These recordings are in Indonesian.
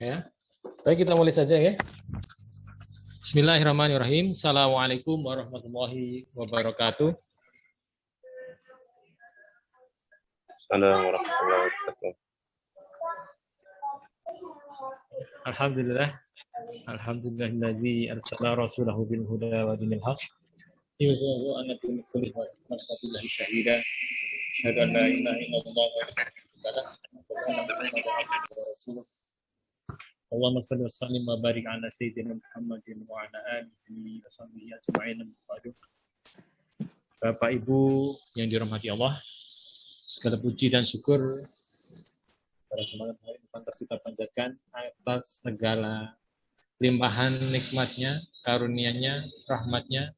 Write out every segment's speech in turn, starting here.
Ya. Baik, kita mulai saja ya. Bismillahirrahmanirrahim. Assalamualaikum warahmatullahi wabarakatuh. Assalamualaikum warahmatullahi wabarakatuh. Alhamdulillahilladzi arsala rasulahu bil huda wa dinil haqq yuzhiruhu 'ala dini kullihi wa kafa billahi shahida. Asyhadu an la ilaha illallah wa rasulullah. Allahumma shalli wa sallim wa barik ala sayyidina Muhammadin wa ala alihi wa sahbihi ajma'in. Bapak Ibu yang dirahmati Allah, segala puji dan syukur pada kesempatan hari ini pantas kita panjatkan atas segala limpahan nikmatnya, karunia-Nya, rahmat-Nya.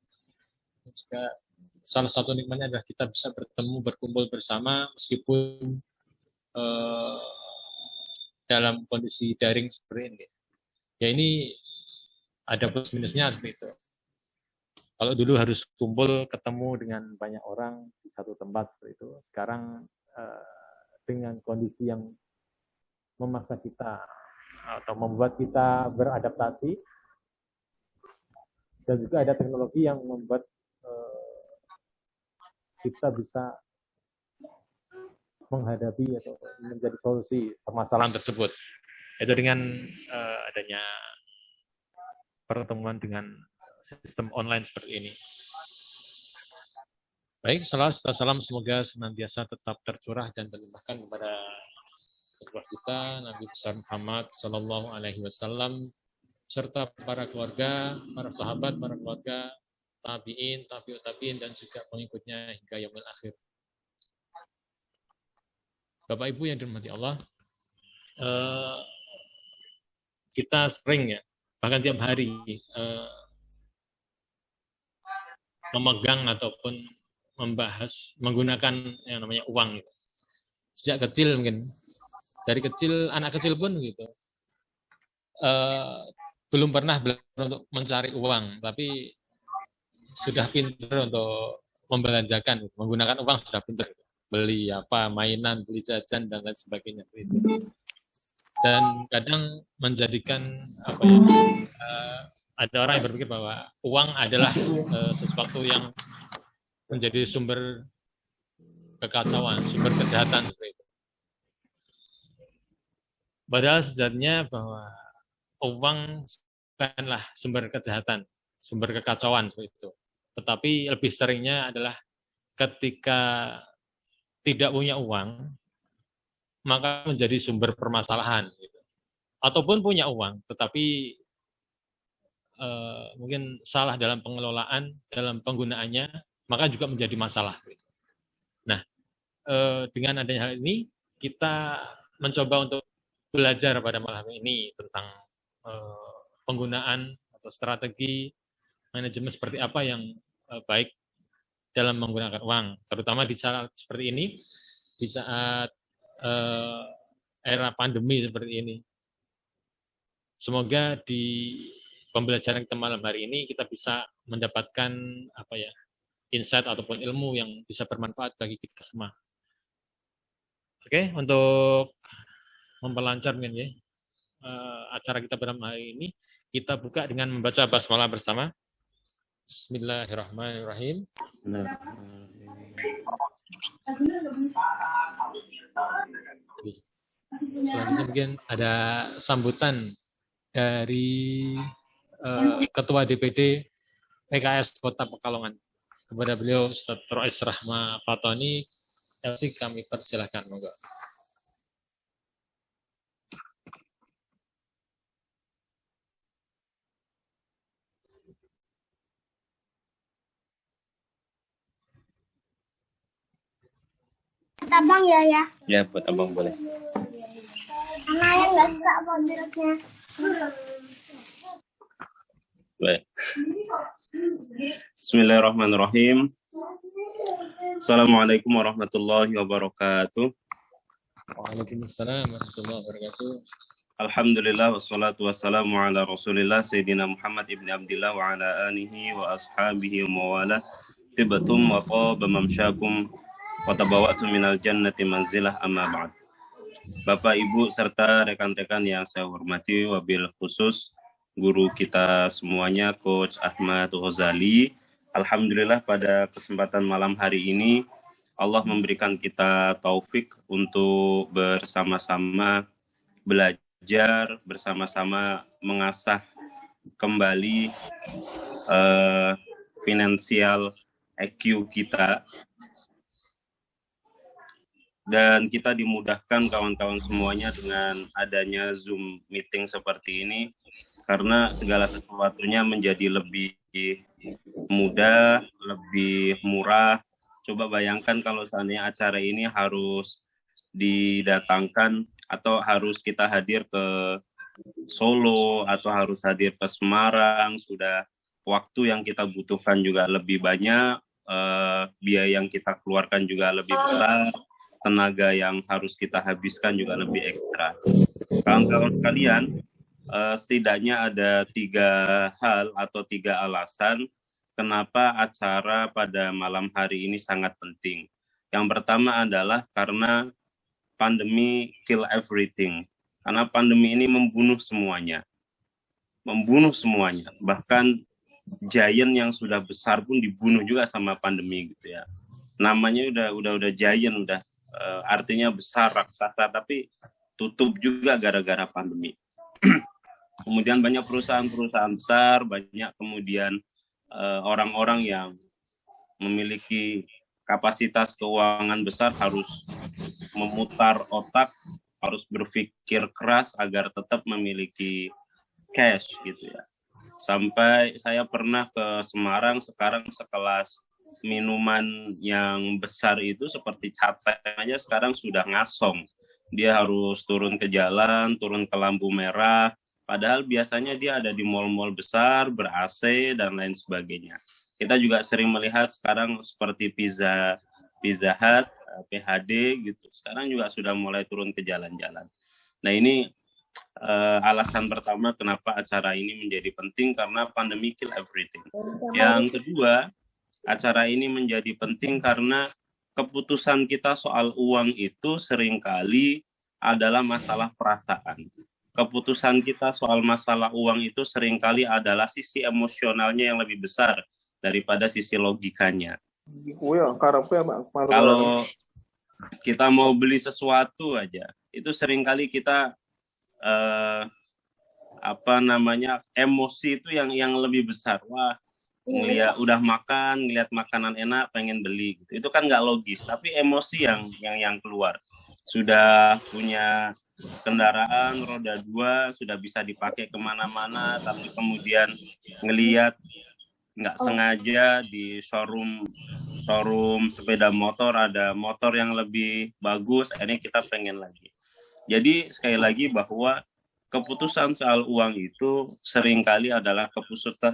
Juga salah satu nikmatnya adalah kita bisa bertemu, berkumpul bersama meskipun dalam kondisi daring seperti ini. Ya, ini ada plus minusnya seperti itu. Kalau dulu harus kumpul ketemu dengan banyak orang di satu tempat seperti itu, sekarang dengan kondisi yang memaksa kita atau membuat kita beradaptasi, dan juga ada teknologi yang membuat kita bisa menghadapi atau menjadi solusi permasalahan tersebut. Itu dengan adanya pertemuan dengan sistem online seperti ini. Baik, salam semoga senantiasa tetap tercurah dan terlimpahkan kepada ketua kita Nabi besar Muhammad Sallallahu Alaihi Wasallam serta para keluarga, para sahabat, para keluarga, tabiin, tabiut tabiin, dan juga pengikutnya hingga yaumil akhir. Bapak Ibu yang dirahmati Allah, kita sering ya, bahkan tiap hari memegang ataupun membahas menggunakan yang namanya uang gitu. Sejak kecil mungkin, dari kecil, anak kecil pun gitu, belum pernah belajar untuk mencari uang, tapi sudah pintar untuk membelanjakan, menggunakan uang sudah pintar, beli apa, mainan, beli jajan dan lain sebagainya. Dan kadang menjadikan apa ya, ada orang yang berpikir bahwa uang adalah sesuatu yang menjadi sumber kekacauan, sumber kejahatan seperti itu. Padahal sejatinya bahwa uang bukanlah sumber kejahatan, sumber kekacauan seperti itu. Tetapi lebih seringnya adalah ketika tidak punya uang, maka menjadi sumber permasalahan. Gitu. Ataupun punya uang, tetapi mungkin salah dalam pengelolaan, dalam penggunaannya, maka juga menjadi masalah. Gitu. Nah, dengan adanya hal ini, kita mencoba untuk belajar pada malam ini tentang penggunaan atau strategi manajemen seperti apa yang baik dalam menggunakan uang, terutama di saat seperti ini, di saat era pandemi seperti ini. Semoga di pembelajaran kita malam hari ini kita bisa mendapatkan apa ya, insight ataupun ilmu yang bisa bermanfaat bagi kita semua. Oke, untuk memperlancar mungkin ya acara kita pada hari ini, kita buka dengan membaca basmalah bersama. Bismillahirrahmanirrahim. Selanjutnya mungkin ada sambutan dari Ketua DPD PKS Kota Pekalongan. Kepada beliau Ustaz Rois Rahma Fatoni, kami persilahkan, monggo. Abang ya? Ya, buat abang boleh. Karena yang nggak suka mobilnya. Baik. Bismillahirrahmanirrahim. Assalamualaikum warahmatullahi wabarakatuh. Waalaikumsalam warahmatullahi wabarakatuh. Alhamdulillah wassalatu wassalamu ala Rasulillah Sayyidina Muhammad ibn Abdillah wa ala alihi wa ashabihi wa mawala. Tibatum wa taba mamsyakum wa tabawa'tum minal jannati manzilah amma ba'd. Bapak, Ibu, serta rekan-rekan yang saya hormati, wabil khusus guru kita semuanya, Coach Ahmad Ghazali. Alhamdulillah pada kesempatan malam hari ini, Allah memberikan kita taufik untuk bersama-sama belajar, bersama-sama mengasah kembali finansial IQ kita. Dan kita dimudahkan kawan-kawan semuanya dengan adanya Zoom meeting seperti ini, karena segala sesuatunya menjadi lebih mudah, lebih murah. Coba bayangkan kalau seandainya acara ini harus didatangkan atau harus kita hadir ke Solo atau harus hadir ke Semarang, sudah waktu yang kita butuhkan juga lebih banyak, biaya yang kita keluarkan juga lebih besar, tenaga yang harus kita habiskan juga lebih ekstra. Kawan-kawan sekalian, setidaknya ada 3 hal atau 3 alasan kenapa acara pada malam hari ini sangat penting. Yang pertama adalah karena pandemi kill everything. Karena pandemi ini membunuh semuanya. Bahkan giant yang sudah besar pun dibunuh juga sama pandemi gitu ya. Namanya udah giant, artinya besar, raksasa, tapi tutup juga gara-gara pandemi. Kemudian banyak perusahaan-perusahaan besar, banyak kemudian orang-orang yang memiliki kapasitas keuangan besar harus memutar otak, harus berpikir keras agar tetap memiliki cash gitu ya. Sampai saya pernah ke Semarang, sekarang sekelas minuman yang besar itu seperti Cateng aja sekarang sudah ngasong. Dia harus turun ke jalan, turun ke lampu merah, padahal biasanya dia ada di mal-mal besar, ber-AC dan lain sebagainya. Kita juga sering melihat sekarang seperti Pizza Hut, PHD gitu. Sekarang juga sudah mulai turun ke jalan-jalan. Nah, ini alasan pertama kenapa acara ini menjadi penting, karena pandemi kill everything. Yang kedua, acara ini menjadi penting karena keputusan kita soal uang itu seringkali adalah masalah perasaan. Keputusan kita soal masalah uang itu seringkali adalah sisi emosionalnya yang lebih besar daripada sisi logikanya. Kalau kita mau beli sesuatu aja, itu seringkali kita emosi itu yang lebih besar. Wah, ngeliat udah makan, ngeliat makanan enak, pengen beli gitu. Itu kan nggak logis, tapi emosi yang keluar. Sudah punya kendaraan roda 2, sudah bisa dipakai kemana-mana, tapi kemudian ngeliat nggak sengaja di showroom sepeda motor ada motor yang lebih bagus, ini kita pengen lagi. Jadi sekali lagi bahwa keputusan soal uang itu seringkali adalah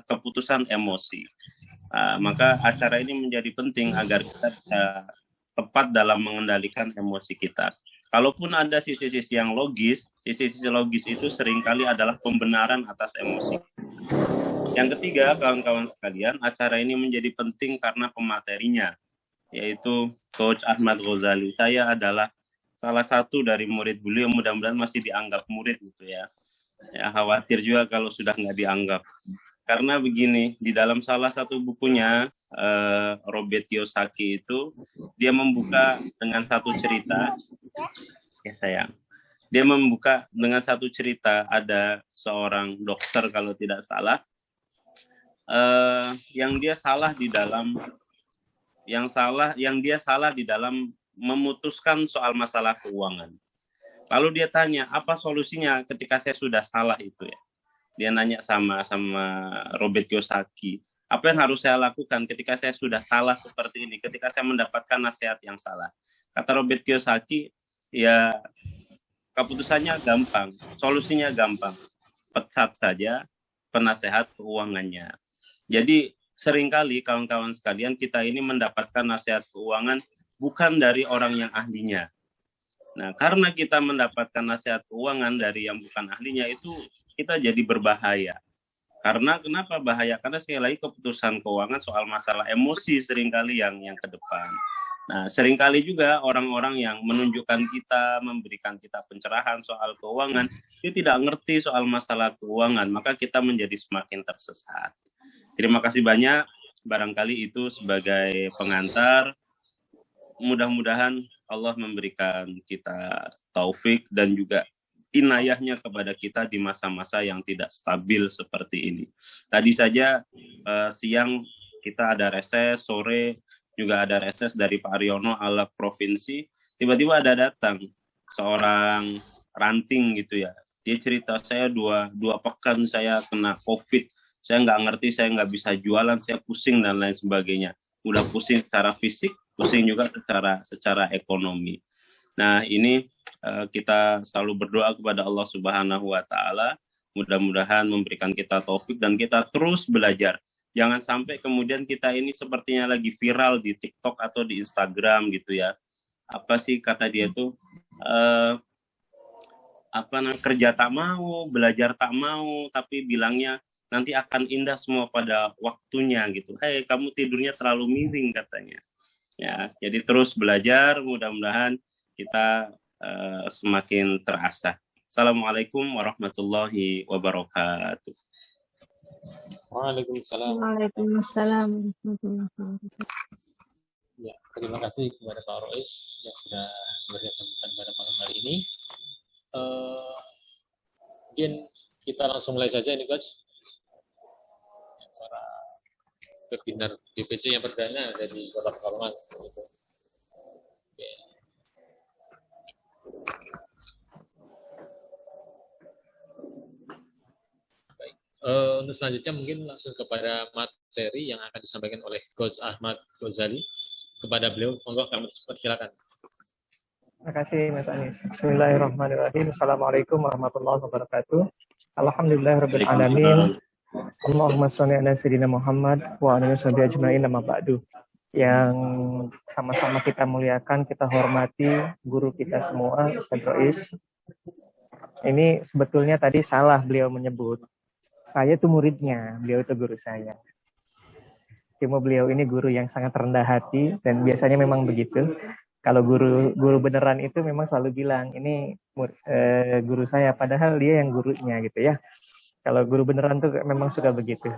keputusan emosi. Maka acara ini menjadi penting agar kita bisa tepat dalam mengendalikan emosi kita. Kalaupun ada sisi-sisi yang logis, sisi-sisi logis itu seringkali adalah pembenaran atas emosi. Yang ketiga, kawan-kawan sekalian, acara ini menjadi penting karena pematerinya, yaitu Coach Ahmad Ghazali. Saya adalah salah satu dari murid beliau, mudah-mudahan masih dianggap murid gitu ya. Ya, khawatir juga kalau sudah nggak dianggap. Karena begini, di dalam salah satu bukunya, Robert Kiyosaki itu, dia membuka dengan satu cerita. Ya sayang. Dia membuka dengan satu cerita, ada seorang dokter kalau tidak salah, yang dia salah di dalam memutuskan soal masalah keuangan. Lalu dia tanya, apa solusinya ketika saya sudah salah itu ya? Dia nanya sama Robert Kiyosaki, apa yang harus saya lakukan ketika saya sudah salah seperti ini, ketika saya mendapatkan nasihat yang salah? Kata Robert Kiyosaki, ya keputusannya gampang, solusinya gampang, pecat saja penasehat keuangannya. Jadi seringkali kawan-kawan sekalian kita ini mendapatkan nasihat keuangan bukan dari orang yang ahlinya. Nah, karena kita mendapatkan nasihat keuangan dari yang bukan ahlinya, itu kita jadi berbahaya. Karena kenapa bahaya? Karena sekali lagi keputusan keuangan soal masalah emosi seringkali yang ke depan. Nah, seringkali juga orang-orang yang menunjukkan kita, memberikan kita pencerahan soal keuangan, dia tidak ngerti soal masalah keuangan, maka kita menjadi semakin tersesat. Terima kasih banyak, barangkali itu sebagai pengantar. Mudah-mudahan Allah memberikan kita taufik dan juga inayahnya kepada kita di masa-masa yang tidak stabil seperti ini. Tadi saja siang kita ada reses, sore juga ada reses dari Pak Aryono ala provinsi. Tiba-tiba ada datang seorang ranting gitu ya. Dia cerita, saya dua pekan saya kena COVID. Saya nggak ngerti, saya nggak bisa jualan, saya pusing dan lain sebagainya. Udah pusing secara fisik, pusing juga secara ekonomi. Nah, ini kita selalu berdoa kepada Allah Subhanahu wa taala, mudah-mudahan memberikan kita taufik dan kita terus belajar. Jangan sampai kemudian kita ini sepertinya lagi viral di TikTok atau di Instagram gitu ya. Apa sih kata dia tuh? Kerja tak mau, belajar tak mau, tapi bilangnya nanti akan indah semua pada waktunya gitu. Hei, kamu tidurnya terlalu miring katanya. Ya, jadi terus belajar, mudah-mudahan kita semakin terasa. Assalamualaikum warahmatullahi wabarakatuh. Waalaikumsalam. Waalaikumsalam. Ya, terima kasih kepada Pak Rois yang sudah memberikan sambutan pada malam hari ini. Mungkin kita langsung mulai saja ini, Coach. Acara webinar DPC yang perdana dari Kota Pekalongan. Gitu. Oke. Baik. Untuk selanjutnya mungkin langsung kepada materi yang akan disampaikan oleh Coach Ahmad Ghazali. Kepada beliau, monggo kami persilakan. Terima kasih Mas Anis. Bismillahirrahmanirrahim. Assalamualaikum warahmatullahi wabarakatuh. Alhamdulillahirabbil alamin. Allahumma shalli ala sayyidina Muhammad wa ala alihi ajmain, amma ba'du. Yang sama-sama kita muliakan, kita hormati guru kita semua, Ustaz Rois. Ini sebetulnya tadi salah beliau menyebut. Saya itu muridnya, beliau itu guru saya. Cuma beliau ini guru yang sangat rendah hati dan biasanya memang begitu. Kalau guru beneran itu memang selalu bilang ini guru saya, padahal dia yang gurunya gitu ya. Kalau guru beneran tuh memang suka begitu.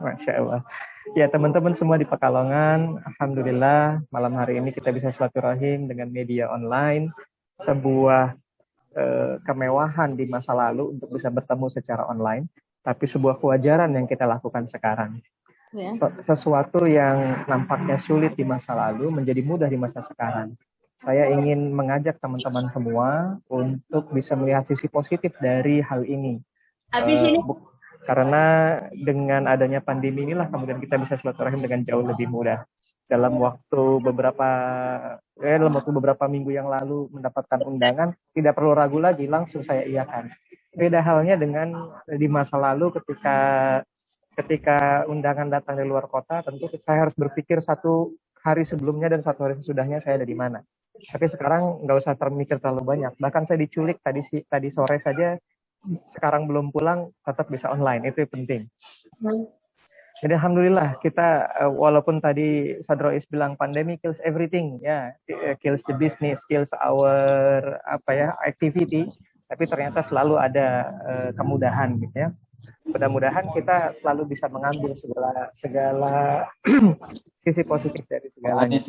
Masya Allah. Ya teman-teman semua di Pekalongan, alhamdulillah malam hari ini kita bisa silaturahim dengan media online. Sebuah kemewahan di masa lalu untuk bisa bertemu secara online, tapi sebuah kewajaran yang kita lakukan sekarang. Sesuatu yang nampaknya sulit di masa lalu menjadi mudah di masa sekarang. Saya ingin mengajak teman-teman semua untuk bisa melihat sisi positif dari hal ini. Karena dengan adanya pandemi inilah kemudian kita bisa silaturahim dengan jauh lebih mudah. Dalam waktu beberapa minggu yang lalu mendapatkan undangan, tidak perlu ragu lagi, langsung saya iakan. Beda halnya dengan di masa lalu ketika undangan datang dari luar kota, tentu saya harus berpikir 1 hari sebelumnya dan 1 hari sesudahnya saya ada di mana. Tapi sekarang nggak usah termikir terlalu banyak. Bahkan saya diculik tadi sore saja, sekarang belum pulang, tetap bisa online. Itu yang penting. Jadi alhamdulillah kita walaupun tadi Sadrois bilang pandemi kills everything, ya, kills the business, kills our activity, tapi ternyata selalu ada kemudahan gitu ya. Mudah-mudahan kita selalu bisa mengambil segala sisi positif dari segalanya.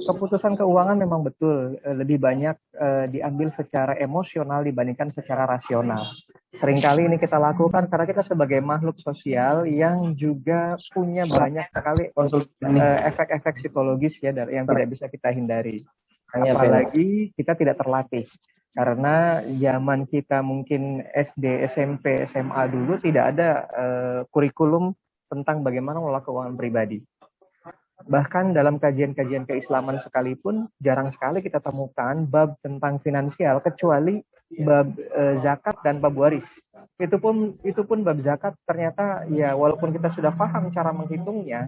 Keputusan keuangan memang betul lebih banyak diambil secara emosional dibandingkan secara rasional. Seringkali ini kita lakukan karena kita sebagai makhluk sosial yang juga punya banyak sekali efek-efek psikologis ya yang tidak bisa kita hindari. Apalagi kita tidak terlatih. Karena zaman kita mungkin SD, SMP, SMA dulu tidak ada kurikulum tentang bagaimana mengelola keuangan pribadi. Bahkan dalam kajian-kajian keislaman sekalipun jarang sekali kita temukan bab tentang finansial kecuali bab zakat dan bab waris. Itu pun bab zakat ternyata ya walaupun kita sudah paham cara menghitungnya,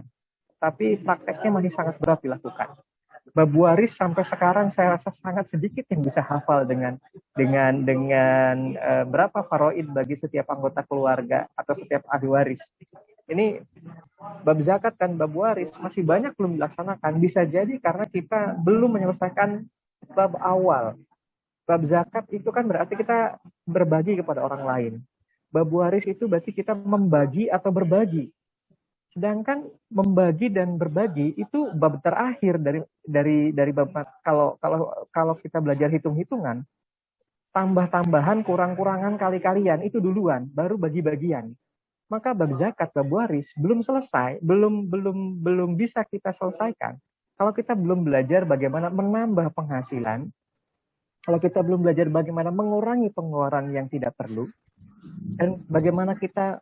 tapi prakteknya masih sangat berat dilakukan. Bab waris sampai sekarang saya rasa sangat sedikit yang bisa hafal dengan berapa faraid bagi setiap anggota keluarga atau setiap ahli waris. Ini Bab zakat dan bab waris masih banyak belum dilaksanakan. Bisa jadi karena kita belum menyelesaikan bab awal. Bab zakat itu kan berarti kita berbagi kepada orang lain. Bab waris itu berarti kita membagi atau berbagi. Sedangkan membagi dan berbagi itu bab terakhir dari bab, kalau kita belajar hitung-hitungan, tambah-tambahan, kurang-kurangan, kali-kalian itu duluan, baru bagi-bagian. Maka bab zakat, bab waris belum selesai, belum bisa kita selesaikan kalau kita belum belajar bagaimana menambah penghasilan, kalau kita belum belajar bagaimana mengurangi pengeluaran yang tidak perlu, dan bagaimana kita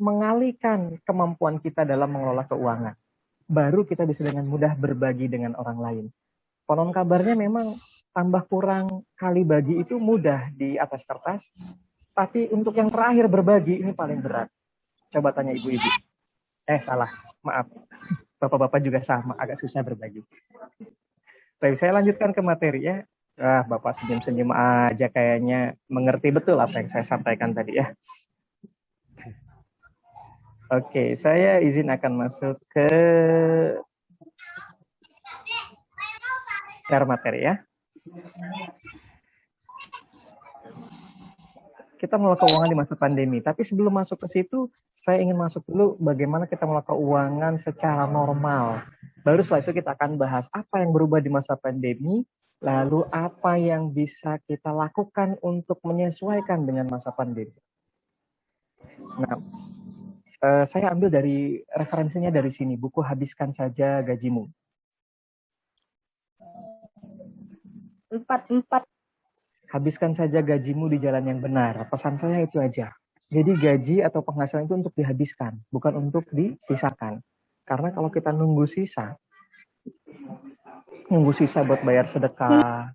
mengalihkan kemampuan kita dalam mengelola keuangan. Baru kita bisa dengan mudah berbagi dengan orang lain. Konon kabarnya memang tambah kurang kali bagi itu mudah di atas kertas, tapi untuk yang terakhir berbagi ini paling berat. Coba tanya ibu-ibu. Salah, maaf. Bapak-bapak juga sama, agak susah berbagi. Baik, saya lanjutkan ke materi ya. Bapak senyum-senyum aja kayaknya mengerti betul apa yang saya sampaikan tadi ya. Oke, saya izin akan masuk ke share materi ya. Kita mengelola keuangan di masa pandemi, tapi sebelum masuk ke situ, saya ingin masuk dulu bagaimana kita mengelola keuangan secara normal. Baru setelah itu kita akan bahas apa yang berubah di masa pandemi, lalu apa yang bisa kita lakukan untuk menyesuaikan dengan masa pandemi. Nah, saya ambil dari referensinya dari sini, buku Habiskan Saja Gajimu. 4. Habiskan saja gajimu di jalan yang benar. Pesan saya itu aja. Jadi gaji atau penghasilan itu untuk dihabiskan, bukan untuk disisakan. Karena kalau kita nunggu sisa buat bayar sedekah,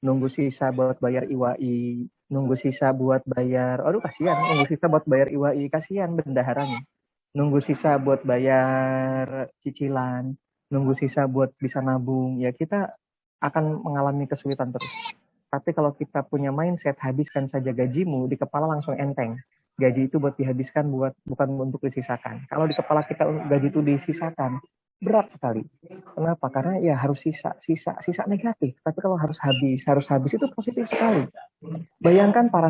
nunggu sisa buat bayar IWAI, nunggu sisa buat bayar, kasihan, nunggu sisa buat bayar IWAI, kasihan bendaharanya. Nunggu sisa buat bayar cicilan, nunggu sisa buat bisa nabung, ya kita akan mengalami kesulitan terus. Tapi kalau kita punya mindset habiskan saja gajimu, di kepala langsung enteng. Gaji itu buat dihabiskan, bukan untuk disisakan. Kalau di kepala kita gaji itu disisakan, berat sekali. Kenapa? Karena ya harus sisa negatif. Tapi kalau harus habis itu positif sekali. Bayangkan para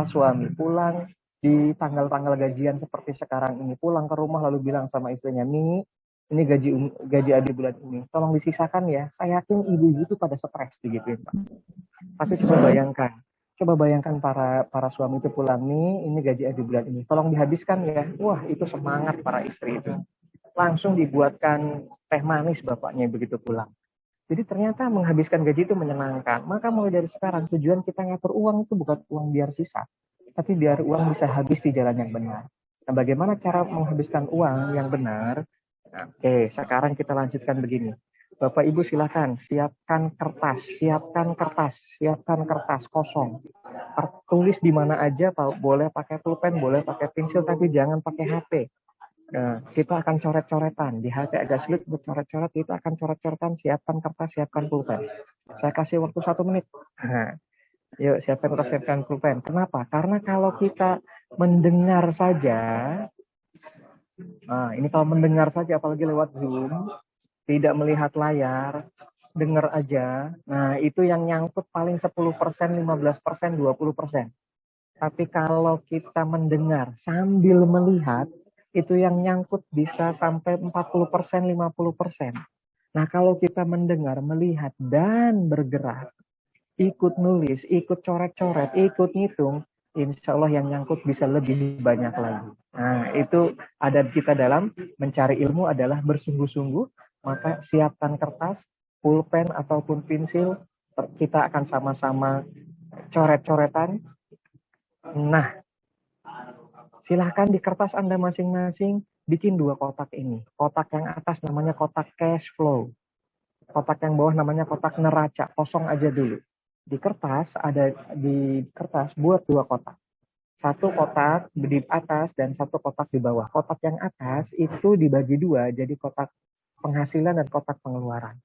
suami pulang di tanggal-tanggal gajian seperti sekarang ini, pulang ke rumah lalu bilang sama istrinya, ini gaji adik bulan ini, tolong disisakan ya. Saya yakin ibu-ibu itu pada stres digituin, Pak. Tapi coba bayangkan para suami itu pulang nih, ini gaji adik bulan ini, tolong dihabiskan ya. Wah, itu semangat para istri itu. Langsung dibuatkan teh manis bapaknya begitu pulang. Jadi ternyata menghabiskan gaji itu menyenangkan. Maka mulai dari sekarang tujuan kita ngatur uang itu bukan uang biar sisa, tapi biar uang bisa habis di jalan yang benar. Nah, bagaimana cara menghabiskan uang yang benar? Oke, sekarang kita lanjutkan begini. Bapak Ibu silakan siapkan kertas kosong. Tulis di mana aja, boleh pakai pulpen, boleh pakai pensil, tapi jangan pakai HP. Nah, kita akan coret-coretan. Di HP agak sulit untuk coret-coret, kita akan coret-coretan, siapkan kertas, siapkan pulpen. Saya kasih waktu 1 menit. Yuk, siapkan kertas, siapkan pulpen. Kenapa? Karena kalau kita mendengar saja, ini kalau mendengar saja, apalagi lewat Zoom, tidak melihat layar, dengar aja, nah itu yang nyangkut paling 10%, 15%, 20%. Tapi kalau kita mendengar sambil melihat, itu yang nyangkut bisa sampai 40%, 50%. Nah kalau kita mendengar, melihat, dan bergerak, ikut nulis, ikut coret-coret, ikut ngitung, insya Allah yang nyangkut bisa lebih banyak lagi. Nah, itu adab kita dalam mencari ilmu adalah bersungguh-sungguh, maka siapkan kertas, pulpen, ataupun pensil, kita akan sama-sama coret-coretan. Nah, silahkan di kertas Anda masing-masing bikin 2 kotak ini. Kotak yang atas namanya kotak cash flow. Kotak yang bawah namanya kotak neraca, kosong aja dulu. Di kertas buat 2 kotak. 1 kotak di atas dan 1 kotak di bawah. Kotak yang atas itu dibagi 2 jadi kotak penghasilan dan kotak pengeluaran.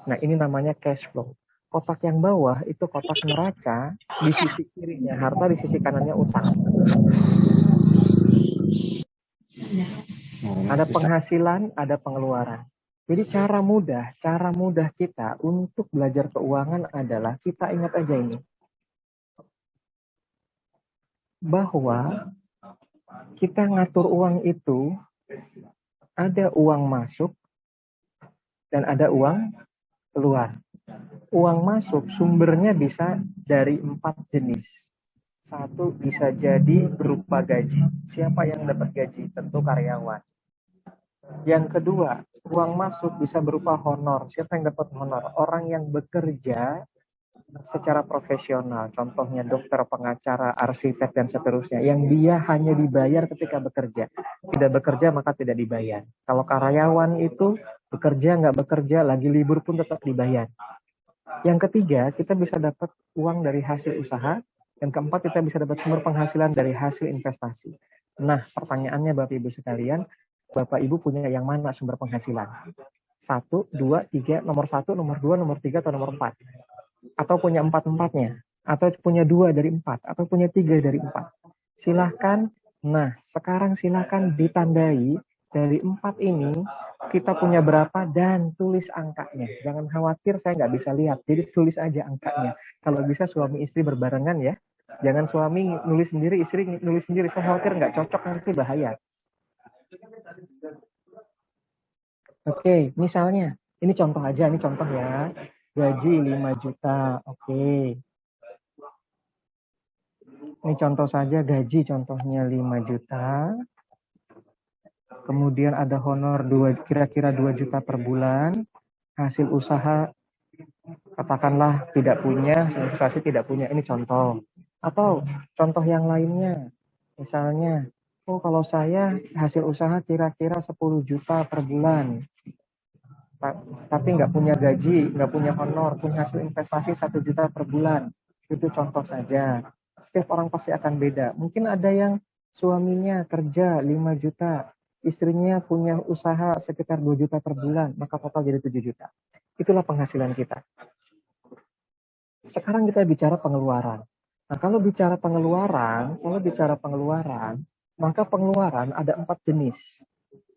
Nah, ini namanya cash flow. Kotak yang bawah itu kotak neraca, di sisi kirinya harta, di sisi kanannya utang. Ada penghasilan, ada pengeluaran. Jadi cara mudah kita untuk belajar keuangan adalah kita ingat aja ini. Bahwa kita ngatur uang itu ada uang masuk dan ada uang keluar. Uang masuk sumbernya bisa dari 4 jenis. Satu bisa jadi berupa gaji. Siapa yang dapat gaji? Tentu karyawan. Yang kedua, uang masuk bisa berupa honor. Siapa yang dapat honor? Orang yang bekerja secara profesional. Contohnya dokter, pengacara, arsitek, dan seterusnya. Yang dia hanya dibayar ketika bekerja. Tidak bekerja maka tidak dibayar. Kalau karyawan itu bekerja, nggak bekerja, lagi libur pun tetap dibayar. Yang ketiga, kita bisa dapat uang dari hasil usaha. Yang keempat, kita bisa dapat sumber penghasilan dari hasil investasi. Nah, pertanyaannya Bapak Ibu sekalian, Bapak Ibu punya yang mana sumber penghasilan? 1, 2, 3, nomor 1, nomor 2, nomor 3, atau nomor 4? Atau punya 4-4-nya? Atau punya 2 dari 4? Atau punya 3 dari 4? Silahkan. Nah, sekarang silahkan ditandai dari 4 ini kita punya berapa dan tulis angkanya. Jangan khawatir saya nggak bisa lihat, jadi tulis aja angkanya. Kalau bisa suami istri berbarengan ya. Jangan suami nulis sendiri, istri nulis sendiri. Saya khawatir nggak cocok, nanti bahaya. Oke, misalnya, ini contoh aja, ini contoh ya. Gaji 5 juta, oke. Ini contoh saja, gaji contohnya 5 juta. Kemudian ada honor kira-kira 2 juta per bulan. Hasil usaha, katakanlah tidak punya, hasil investasi tidak punya. Ini contoh. Atau contoh yang lainnya, misalnya, kalau saya hasil usaha kira-kira 10 juta per bulan, tapi nggak punya gaji, nggak punya honor, punya hasil investasi 1 juta per bulan. Itu contoh saja. Setiap orang pasti akan beda. Mungkin ada yang suaminya kerja 5 juta, istrinya punya usaha sekitar 2 juta per bulan, maka total jadi 7 juta. Itulah penghasilan kita. Sekarang kita bicara pengeluaran. Nah, kalau bicara pengeluaran, maka pengeluaran ada 4 jenis.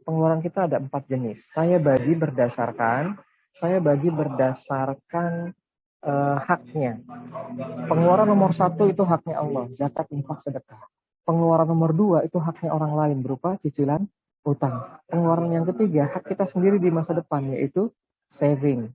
Pengeluaran kita ada 4 jenis. Saya bagi berdasarkan haknya. Pengeluaran nomor 1 itu haknya Allah, zakat, infak, sedekah. Pengeluaran nomor 2 itu haknya orang lain berupa cicilan utang. Pengeluaran yang ketiga hak kita sendiri di masa depan, yaitu saving.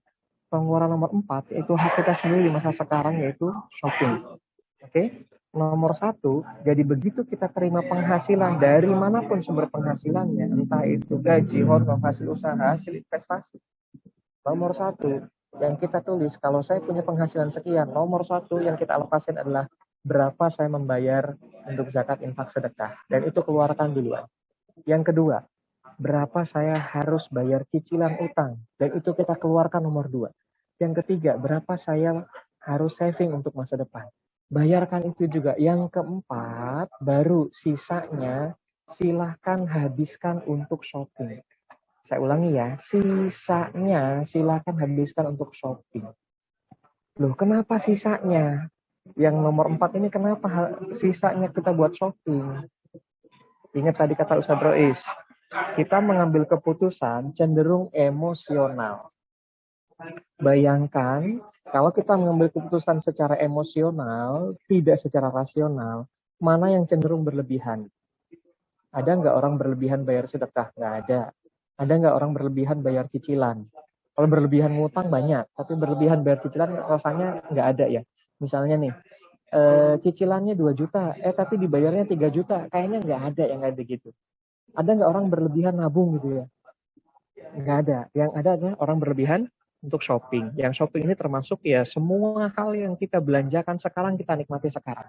Pengeluaran nomor 4 itu hak kita sendiri di masa sekarang, yaitu shopping. Oke? Nomor 1, jadi begitu kita terima penghasilan dari manapun sumber penghasilannya, entah itu gaji, honor, hasil usaha, hasil investasi. Nomor 1 yang kita tulis, kalau saya punya penghasilan sekian, nomor 1 yang kita alokasikan adalah berapa saya membayar untuk zakat, infak, sedekah. Dan itu keluarkan duluan. Yang kedua, berapa saya harus bayar cicilan utang. Dan itu kita keluarkan nomor 2. Yang ketiga, berapa saya harus saving untuk masa depan. Bayarkan itu juga. Yang keempat, baru sisanya silahkan habiskan untuk shopping. Saya ulangi ya, sisanya silahkan habiskan untuk shopping. Loh, kenapa sisanya? Yang nomor 4 ini kenapa sisanya kita buat shopping? Ingat tadi kata Ustaz Rois, kita mengambil keputusan cenderung emosional. Bayangkan, kalau kita mengambil keputusan secara emosional, tidak secara rasional, mana yang cenderung berlebihan? Ada nggak orang berlebihan bayar sedekah? Nggak ada. Ada nggak orang berlebihan bayar cicilan? Kalau berlebihan ngutang banyak, tapi berlebihan bayar cicilan rasanya nggak ada ya. Misalnya nih, cicilannya 2 juta, tapi dibayarnya 3 juta. Kayaknya nggak ada yang kayak begitu. Ada nggak orang berlebihan nabung gitu ya? Nggak ada. Yang ada adalah orang berlebihan untuk shopping. Yang shopping ini termasuk ya semua hal yang kita belanjakan sekarang kita nikmati sekarang.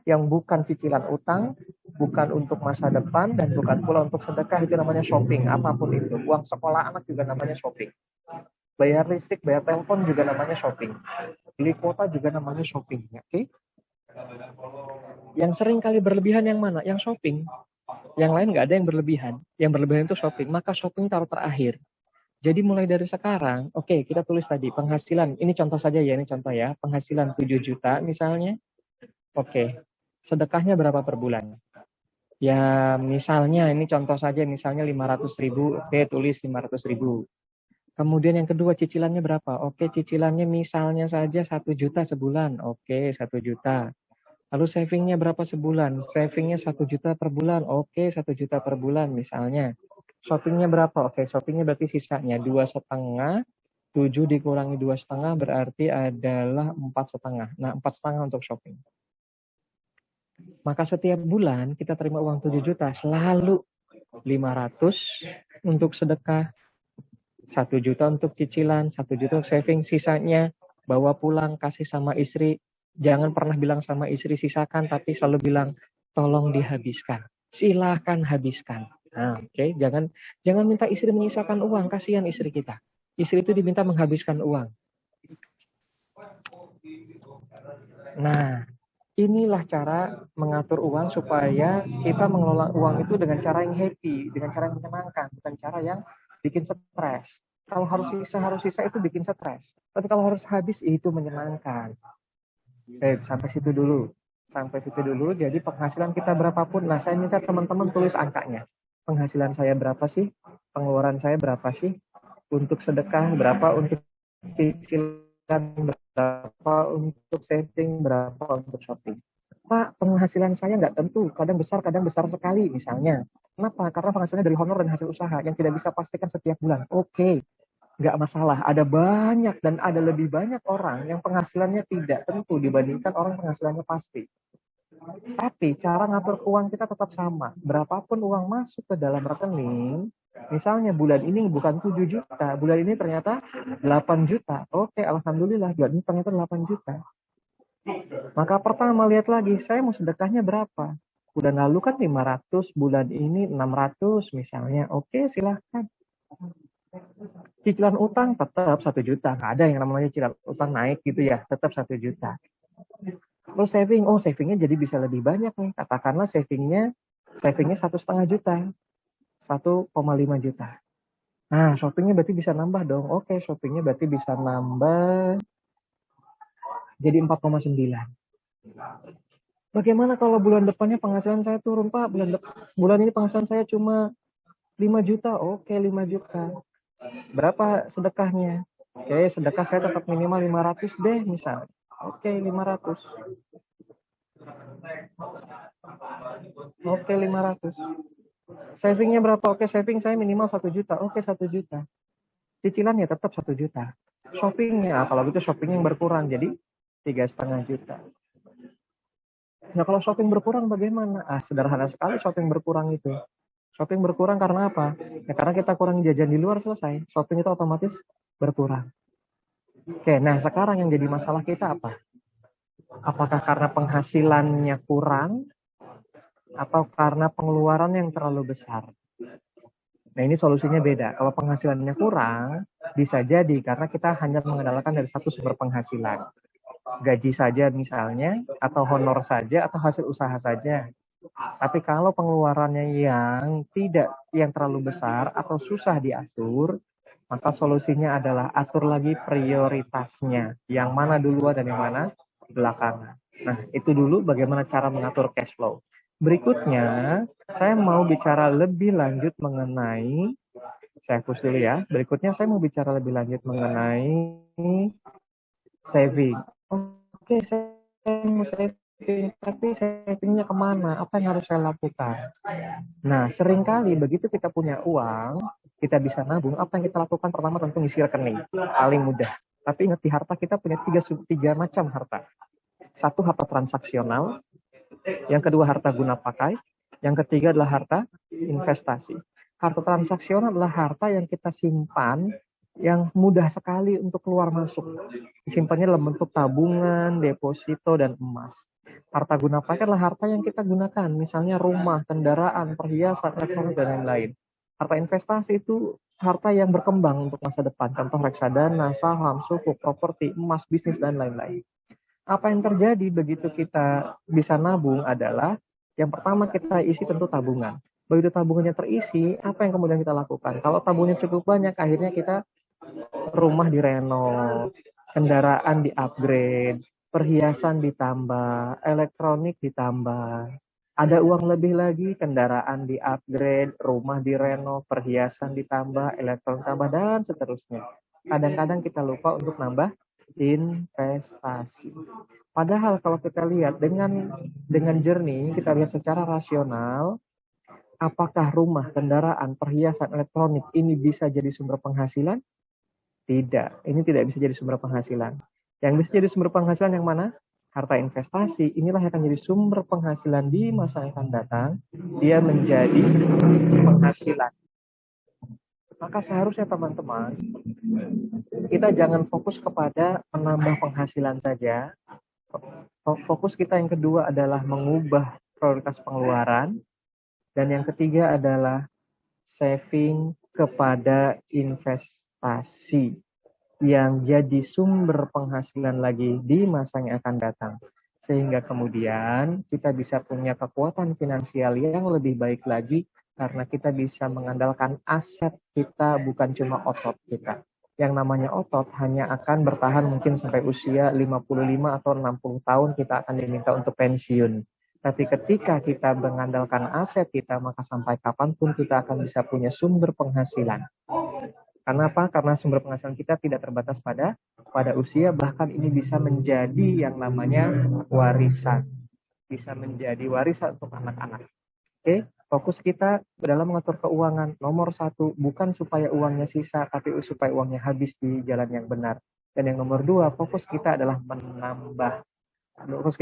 Yang bukan cicilan utang, bukan untuk masa depan, dan bukan pula untuk sedekah, itu namanya shopping. Apapun itu. Uang sekolah anak juga namanya shopping. Bayar listrik, bayar telepon juga namanya shopping. Beli kuota juga namanya shopping. Oke? Yang sering kali berlebihan yang mana? Yang shopping. Yang lain nggak ada yang berlebihan. Yang berlebihan itu shopping. Maka shopping taruh terakhir. Jadi mulai dari sekarang, oke, kita tulis tadi penghasilan. Ini contoh saja ya, ini contoh ya. Penghasilan 7 juta misalnya. Oke, sedekahnya berapa per bulan? Ya, misalnya ini contoh saja, misalnya 500.000, oke tulis 500.000. Kemudian yang kedua, cicilannya berapa? Oke, cicilannya misalnya saja 1 juta sebulan. Oke, 1 juta. Lalu savingnya berapa sebulan? Savingnya 1 juta per bulan. Oke, 1 juta per bulan misalnya. Shoppingnya berapa? Oke, shoppingnya berarti sisanya 2,5. 7 dikurangi 2,5 berarti adalah 4,5. Nah, 4,5 untuk shopping. Maka setiap bulan kita terima uang 7 juta, selalu 500 untuk sedekah, 1 juta untuk cicilan, 1 juta untuk saving, sisanya bawa pulang, kasih sama istri. Jangan pernah bilang sama istri sisakan, tapi selalu bilang tolong dihabiskan. Silahkan habiskan. Nah, oke. Jangan minta istri menyisakan uang, kasihan istri kita. Istri itu diminta menghabiskan uang. Nah, inilah cara mengatur uang supaya kita mengelola uang itu dengan cara yang happy, dengan cara yang menyenangkan, bukan cara yang bikin stres. Kalau harus sisa itu bikin stres. Tapi kalau harus habis itu menyenangkan. Sampai situ dulu. Jadi penghasilan kita berapapun, nah saya minta teman-teman tulis angkanya. Penghasilan saya berapa sih? Pengeluaran saya berapa sih? Untuk sedekah berapa? Untuk cicilan berapa? Untuk saving berapa? Untuk shopping. Pak, penghasilan saya nggak tentu, kadang besar sekali misalnya. Kenapa? Karena penghasilannya dari honor dan hasil usaha yang tidak bisa pastikan setiap bulan. Oke, nggak masalah. Ada banyak dan ada lebih banyak orang yang penghasilannya tidak tentu dibandingkan orang penghasilannya pasti. Tapi cara ngatur uang kita tetap sama. Berapapun uang masuk ke dalam rekening, misalnya bulan ini bukan 7 juta, bulan ini ternyata 8 juta. Oke, alhamdulillah, bulan ini ternyata 8 juta. Maka pertama lihat lagi, saya mau sedekahnya berapa? Bulan lalu kan 500, bulan ini 600 misalnya. Oke, silahkan. Cicilan utang tetap 1 juta. Nggak ada yang namanya cicilan utang naik gitu ya, tetap 1 juta. Terus savingnya jadi bisa lebih banyak nih. Katakanlah savingnya 1,5 juta, 1,5 juta. Nah, shoppingnya berarti bisa nambah dong. Oke, shoppingnya berarti bisa nambah jadi 4,9. Bagaimana kalau bulan depannya penghasilan saya turun, Pak? Bulan ini penghasilan saya cuma 5 juta. Oke, 5 juta. Berapa sedekahnya? Oke, sedekah saya tetap minimal 500 deh misalnya. Oke, 500. Oke, 500. Savingnya berapa? Oke, saving saya minimal 1 juta. Oke, 1 juta. Cicilannya tetap 1 juta. Shoppingnya, kalau gitu shopping yang berkurang jadi 3,5 juta. Nah, kalau shopping berkurang bagaimana? Sederhana sekali shopping berkurang itu. Shopping berkurang karena apa? Ya karena kita kurang jajan di luar, selesai. Shopping itu otomatis berkurang. Oke, nah sekarang yang jadi masalah kita apa? Apakah karena penghasilannya kurang atau karena pengeluaran yang terlalu besar? Nah, ini solusinya beda. Kalau penghasilannya kurang, bisa jadi karena kita hanya mengandalkan dari satu sumber penghasilan. Gaji saja misalnya, atau honor saja, atau hasil usaha saja. Tapi kalau pengeluarannya yang terlalu besar atau susah diatur, maka solusinya adalah atur lagi prioritasnya. Yang mana duluan dan yang mana belakangan. Nah, itu dulu bagaimana cara mengatur cash flow. Berikutnya, saya mau bicara lebih lanjut mengenai, saya hapus dulu ya. Berikutnya saya mau bicara lebih lanjut mengenai saving. Oke, saya mau saving, tapi savingnya kemana? Apa yang harus saya lakukan? Nah, seringkali begitu kita punya uang, kita bisa nabung, apa yang kita lakukan? Pertama tentu ngisi rekening, paling mudah. Tapi ingat, di harta kita punya tiga macam harta. Satu, harta transaksional. Yang kedua, harta guna pakai. Yang ketiga adalah harta investasi. Harta transaksional adalah harta yang kita simpan, yang mudah sekali untuk keluar masuk. Disimpannya dalam bentuk tabungan, deposito, dan emas. Harta guna pakai adalah harta yang kita gunakan, misalnya rumah, kendaraan, perhiasan, elektronik, dan lain-lain. Harta investasi itu harta yang berkembang untuk masa depan. Contoh reksadana, saham, sukuk, properti, emas, bisnis, dan lain-lain. Apa yang terjadi begitu kita bisa nabung adalah, yang pertama kita isi tentu tabungan. Begitu tabungannya terisi, apa yang kemudian kita lakukan? Kalau tabungannya cukup banyak, akhirnya kita rumah direnov, kendaraan di-upgrade, perhiasan ditambah, elektronik ditambah. Ada uang lebih lagi, kendaraan di-upgrade, rumah direnov, perhiasan ditambah, elektron tambah, dan seterusnya. Kadang-kadang kita lupa untuk nambah investasi. Padahal kalau kita lihat dengan jernih, kita lihat secara rasional, apakah rumah, kendaraan, perhiasan, elektronik ini bisa jadi sumber penghasilan? Tidak, ini tidak bisa jadi sumber penghasilan. Yang bisa jadi sumber penghasilan yang mana? Harta investasi, inilah yang akan jadi sumber penghasilan di masa yang akan datang. Dia menjadi penghasilan. Maka seharusnya teman-teman, kita jangan fokus kepada menambah penghasilan saja. Fokus kita yang kedua adalah mengubah prioritas pengeluaran. Dan yang ketiga adalah saving kepada investasi yang jadi sumber penghasilan lagi di masa yang akan datang. Sehingga kemudian kita bisa punya kekuatan finansial yang lebih baik lagi karena kita bisa mengandalkan aset kita, bukan cuma otot kita. Yang namanya otot hanya akan bertahan mungkin sampai usia 55 atau 60 tahun kita akan diminta untuk pensiun. Tapi ketika kita mengandalkan aset kita, maka sampai kapanpun kita akan bisa punya sumber penghasilan. Karena apa? Karena sumber penghasilan kita tidak terbatas pada usia, bahkan ini bisa menjadi yang namanya warisan. Bisa menjadi warisan untuk anak-anak. Oke, fokus kita dalam mengatur keuangan. Nomor 1, bukan supaya uangnya sisa, tapi supaya uangnya habis di jalan yang benar. Dan yang nomor 2, fokus kita adalah menambah. Fokus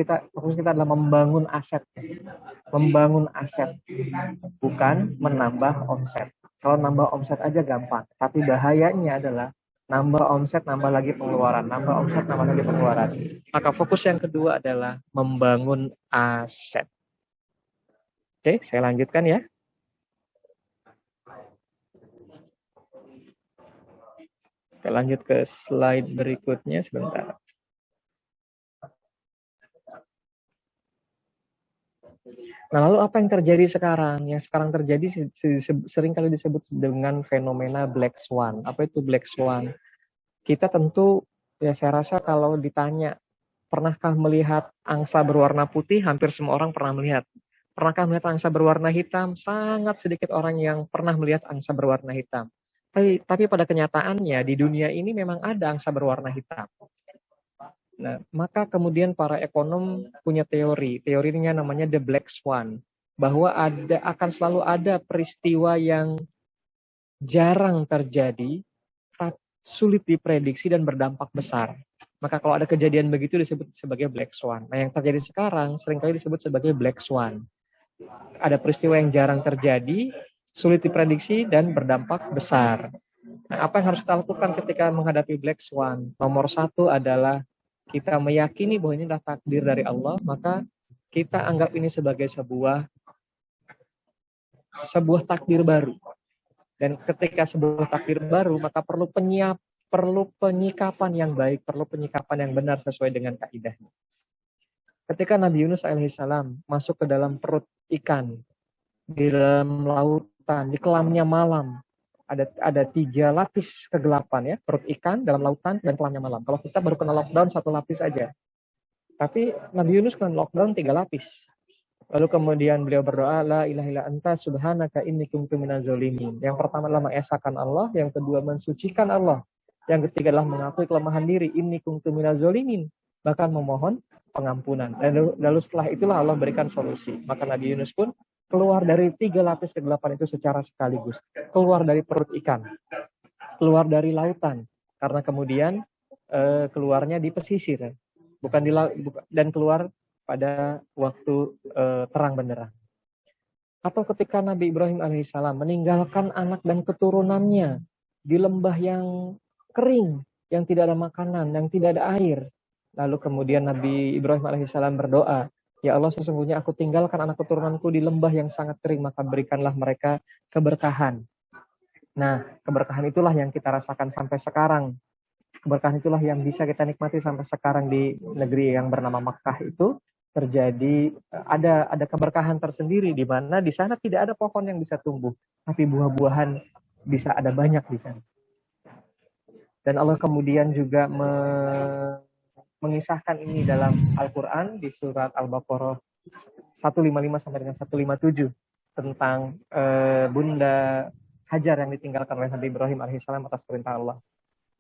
kita adalah membangun aset. Membangun aset, bukan menambah omset. Kalau nambah omset aja gampang, tapi bahayanya adalah nambah omset, nambah lagi pengeluaran, nambah omset, nambah lagi pengeluaran. Maka fokus yang kedua adalah membangun aset. Oke, saya lanjutkan ya. Kita lanjut ke slide berikutnya sebentar. Nah, lalu apa yang terjadi sekarang? Yang sekarang terjadi seringkali disebut dengan fenomena Black Swan. Apa itu Black Swan? Kita tentu, ya saya rasa kalau ditanya, pernahkah melihat angsa berwarna putih? Hampir semua orang pernah melihat. Pernahkah melihat angsa berwarna hitam? Sangat sedikit orang yang pernah melihat angsa berwarna hitam. Tapi pada kenyataannya di dunia ini memang ada angsa berwarna hitam. Nah, maka kemudian para ekonom punya teorinya namanya the Black Swan, bahwa akan selalu ada peristiwa yang jarang terjadi, sulit diprediksi dan berdampak besar. Maka kalau ada kejadian begitu disebut sebagai Black Swan. Nah, yang terjadi sekarang seringkali disebut sebagai Black Swan. Ada peristiwa yang jarang terjadi, sulit diprediksi dan berdampak besar. Nah, apa yang harus kita lakukan ketika menghadapi Black Swan? Nomor 1 adalah kita meyakini bahwa ini adalah takdir dari Allah, maka kita anggap ini sebagai sebuah takdir baru. Dan ketika sebuah takdir baru, maka perlu penyikapan yang baik, perlu penyikapan yang benar sesuai dengan kaidahnya. Ketika Nabi Yunus alaihissalam masuk ke dalam perut ikan, di dalam lautan, di kelamnya malam, ada 3 lapis kegelapan ya, perut ikan, dalam lautan, dan kelamnya malam. Kalau kita baru kena lockdown 1 lapis aja. Tapi Nabi Yunus kena lockdown 3 lapis. Lalu kemudian beliau berdoa, la ilaha illa anta subhanaka inni kuntu minaz zalimin. Yang pertama adalah mengesahkan Allah, yang kedua mensucikan Allah. Yang ketiga adalah mengakui kelemahan diri, inni kuntu minaz zalimin, bahkan memohon pengampunan. Lalu setelah itulah Allah berikan solusi. Maka Nabi Yunus pun keluar dari 3 lapis kegelapan itu secara sekaligus. Keluar dari perut ikan, keluar dari lautan, karena kemudian keluarnya di pesisir, dan keluar pada waktu terang benderang. Atau ketika Nabi Ibrahim alaihissalam meninggalkan anak dan keturunannya di lembah yang kering, yang tidak ada makanan, yang tidak ada air. Lalu kemudian Nabi Ibrahim alaihissalam berdoa, ya Allah, sesungguhnya aku tinggalkan anak keturunanku di lembah yang sangat kering, maka berikanlah mereka keberkahan. Nah, keberkahan itulah yang kita rasakan sampai sekarang. Keberkahan itulah yang bisa kita nikmati sampai sekarang di negeri yang bernama Makkah itu. Terjadi ada keberkahan tersendiri di mana di sana tidak ada pohon yang bisa tumbuh, tapi buah-buahan bisa ada banyak di sana. Dan Allah kemudian juga mengisahkan ini dalam Al-Quran di surat Al-Baqarah 155 sampai dengan 157 tentang Bunda Hajar yang ditinggalkan oleh Nabi Ibrahim alaihissalam atas perintah Allah.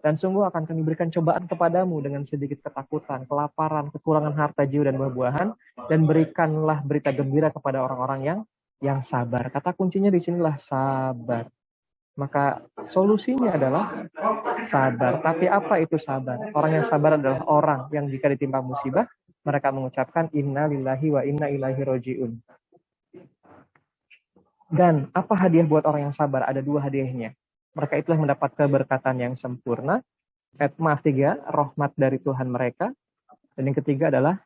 Dan sungguh akan kami berikan cobaan kepadamu dengan sedikit ketakutan, kelaparan, kekurangan harta, jiwa, dan buah-buahan, dan berikanlah berita gembira kepada orang-orang yang sabar. Kata kuncinya di sinilah sabar. Maka solusinya adalah sabar. Tapi apa itu sabar? Orang yang sabar adalah orang yang jika ditimpa musibah, mereka mengucapkan inna lillahi wa inna ilaihi roji'un. Dan apa hadiah buat orang yang sabar? Ada 2 hadiahnya. Mereka itulah mendapat keberkatan yang sempurna. Maaf 3, rahmat dari Tuhan mereka. Dan yang ketiga adalah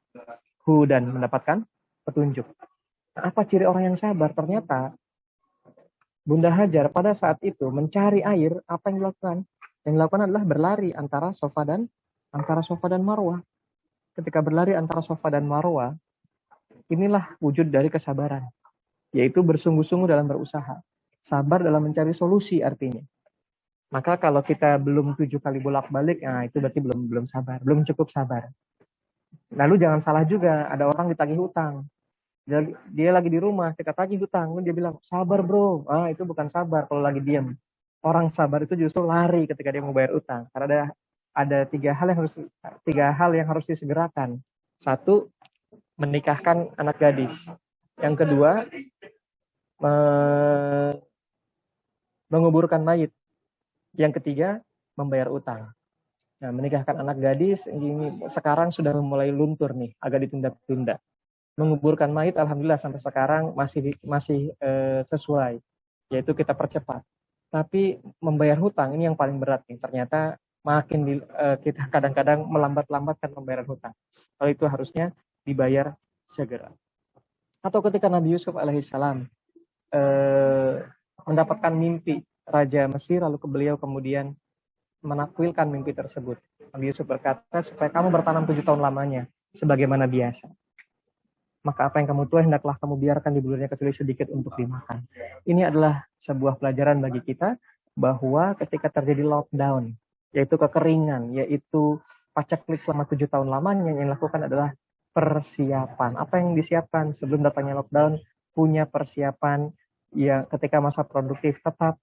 hudan, mendapatkan petunjuk. Nah, apa ciri orang yang sabar? Ternyata Bunda Hajar pada saat itu mencari air, apa yang dilakukan? Yang dilakukan adalah berlari antara Safa dan Marwah. Ketika berlari antara Safa dan Marwah, inilah wujud dari kesabaran, yaitu bersungguh-sungguh dalam berusaha. Sabar dalam mencari solusi artinya. Maka kalau kita belum 7 kali bolak-balik, nah itu berarti belum sabar, belum cukup sabar. Lalu jangan salah juga, ada orang ditagih hutang. Dia lagi di rumah, kita tagih hutang, dia bilang, sabar bro. Itu bukan sabar kalau lagi diam. Orang sabar itu justru lari ketika dia mau bayar utang. Karena ada 3 hal yang harus disegerakan. 1, menikahkan anak gadis. Yang kedua, menguburkan mayit. Yang ketiga, membayar utang. Nah, menikahkan anak gadis ini sekarang sudah mulai luntur nih, agak ditunda-tunda. Menguburkan mayit, alhamdulillah sampai sekarang masih sesuai, yaitu kita percepat. Tapi membayar hutang ini yang paling berat nih. Ternyata makin kita kadang-kadang melambat-lambatkan pembayaran hutang. Kalau itu harusnya dibayar segera. Atau ketika Nabi Yusuf alaihissalam mendapatkan mimpi Raja Mesir, lalu beliau kemudian menakwilkan mimpi tersebut. Nabi Yusuf berkata, supaya kamu bertanam 7 tahun lamanya, sebagaimana biasa. Maka apa yang kamu tuai hendaklah kamu biarkan di bulurnya kecuali sedikit untuk dimakan. Ini adalah sebuah pelajaran bagi kita bahwa ketika terjadi lockdown, yaitu kekeringan, yaitu paceklik selama 7 tahun lamanya, yang dilakukan adalah persiapan. Apa yang disiapkan sebelum datangnya lockdown? Punya persiapan yang ketika masa produktif tetap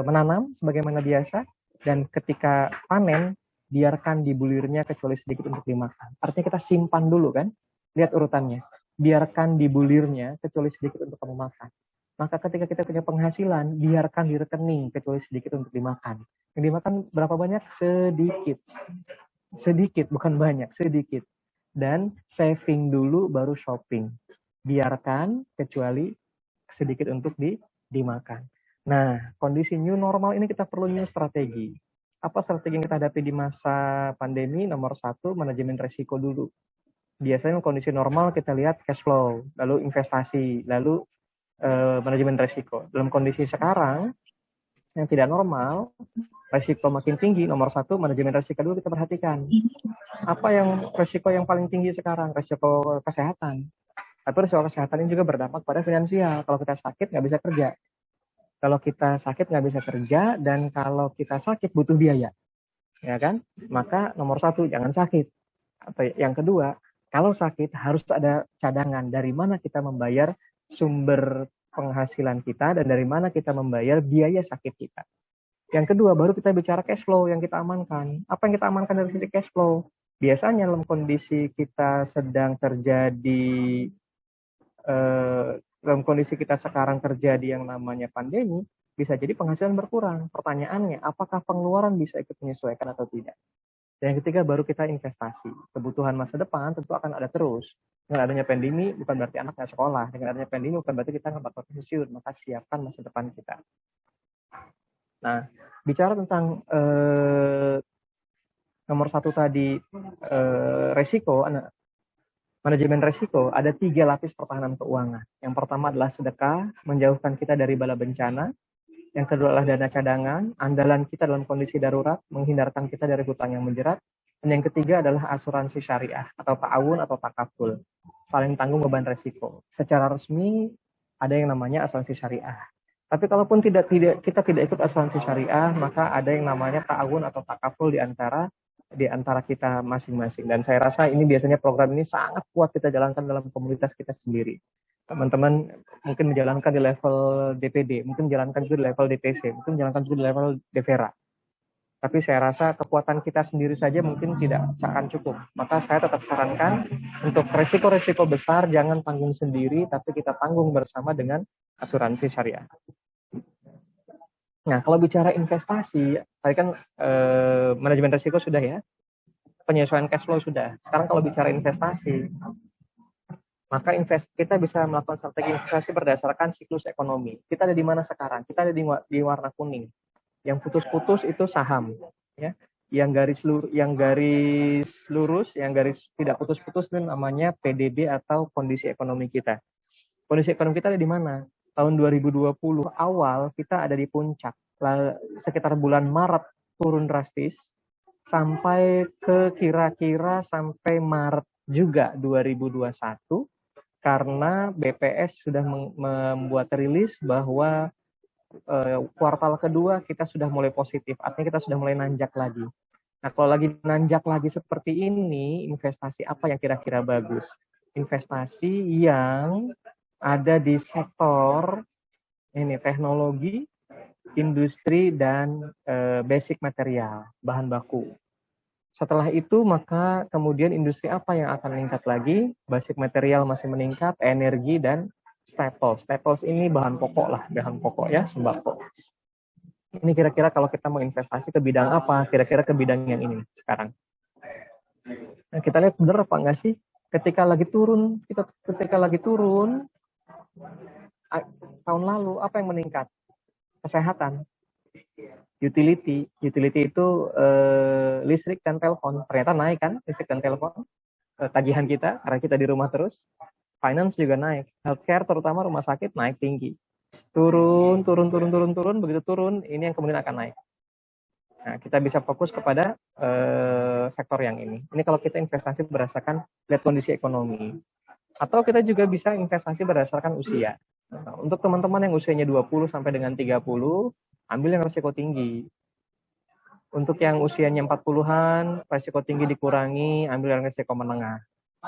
menanam sebagaimana biasa, dan ketika panen biarkan di bulirnya kecuali sedikit untuk dimakan. Artinya kita simpan dulu kan, lihat urutannya. Biarkan di bulirnya kecuali sedikit untuk kamu makan. Maka ketika kita punya penghasilan, biarkan di rekening kecuali sedikit untuk dimakan. Yang dimakan berapa banyak? Sedikit. Sedikit, bukan banyak, sedikit. Dan saving dulu baru shopping. Biarkan kecuali sedikit untuk dimakan. Nah, kondisi new normal ini kita perlu new strategi. Apa strategi yang kita hadapi di masa pandemi? Nomor 1, manajemen resiko dulu. Biasanya kondisi normal kita lihat cash flow, lalu investasi, lalu manajemen resiko. Dalam kondisi sekarang yang tidak normal, resiko makin tinggi. Nomor 1, manajemen resiko dulu kita perhatikan. Apa yang resiko yang paling tinggi sekarang? Resiko kesehatan. Tapi resiko kesehatan ini juga berdampak pada finansial. Kalau kita sakit nggak bisa kerja. Kalau kita sakit nggak bisa kerja, dan kalau kita sakit butuh biaya, ya kan? Maka nomor 1, jangan sakit. Atau yang kedua, kalau sakit harus ada cadangan. Dari mana kita membayar sumber penghasilan kita, dan dari mana kita membayar biaya sakit kita. Yang kedua, baru kita bicara cash flow yang kita amankan. Apa yang kita amankan dari sisi cash flow? Biasanya dalam kondisi kita sedang terjadi dalam kondisi kita sekarang terjadi yang namanya pandemi, bisa jadi penghasilan berkurang. Pertanyaannya, apakah pengeluaran bisa ikut menyesuaikan atau tidak? Dan yang ketiga, baru kita investasi. Kebutuhan masa depan tentu akan ada terus. Dengan adanya pandemi, bukan berarti anak nggak sekolah. Dengan adanya pandemi, bukan berarti kita nggak bakal pensiun. Maka siapkan masa depan kita. Nah, bicara tentang nomor 1 tadi, resiko, manajemen risiko, ada 3 lapis pertahanan keuangan. Yang pertama adalah sedekah, menjauhkan kita dari bala bencana. Yang kedua adalah dana cadangan, andalan kita dalam kondisi darurat, menghindarkan kita dari hutang yang menjerat. Dan yang ketiga adalah asuransi syariah, atau ta'awun atau takaful, saling tanggung beban risiko. Secara resmi ada yang namanya asuransi syariah. Tapi kalaupun kita tidak ikut asuransi syariah, maka ada yang namanya ta'awun atau takaful di antara di antara kita masing-masing. Dan saya rasa ini biasanya program ini sangat kuat kita jalankan dalam komunitas kita sendiri. Teman-teman mungkin menjalankan di level DPD, mungkin menjalankan juga di level DPC, mungkin menjalankan juga di level DEVERA. Tapi saya rasa kekuatan kita sendiri saja mungkin tidak akan cukup. Maka saya tetap sarankan untuk resiko-resiko besar jangan tanggung sendiri, tapi kita tanggung bersama dengan asuransi syariah. Nah, kalau bicara investasi, tadi kan manajemen risiko sudah ya, penyesuaian cash flow sudah. Sekarang kalau bicara investasi, maka kita bisa melakukan strategi investasi berdasarkan siklus ekonomi. Kita ada di mana sekarang? Kita ada di warna kuning. Yang putus-putus itu saham, ya. Yang garis lurus, yang garis tidak putus-putus itu namanya PDB atau kondisi ekonomi kita. Kondisi ekonomi kita ada di mana? Tahun 2020 awal kita ada di puncak. Sekitar bulan Maret turun drastis sampai ke kira-kira sampai Maret juga 2021 karena BPS sudah membuat rilis bahwa kuartal kedua kita sudah mulai positif, artinya kita sudah mulai nanjak lagi. Nah, kalau lagi nanjak lagi seperti ini, investasi apa yang kira-kira bagus? Investasi yang ada di sektor ini teknologi, industri, dan basic material, bahan baku. Setelah itu, maka kemudian industri apa yang akan meningkat lagi? Basic material masih meningkat, energi, dan staples. Staples ini bahan pokok ya, sembako. Ini kira-kira kalau kita mau investasi ke bidang apa? Kira-kira ke bidang yang ini sekarang. Nah, kita lihat benar apa enggak sih? Ketika lagi turun tahun lalu apa yang meningkat? Kesehatan. Utility itu listrik dan telepon. Ternyata naik kan listrik dan telepon. Tagihan kita karena kita di rumah terus. Finance juga naik, healthcare terutama rumah sakit naik tinggi. Turun, begitu turun, ini yang kemudian akan naik. Nah, kita bisa fokus kepada sektor yang ini. Ini kalau kita investasi berdasarkan lihat kondisi ekonomi. Atau kita juga bisa investasi berdasarkan usia. Nah, untuk teman-teman yang usianya 20 sampai dengan 30, ambil yang risiko tinggi. Untuk yang usianya 40-an, risiko tinggi dikurangi, ambil yang risiko menengah.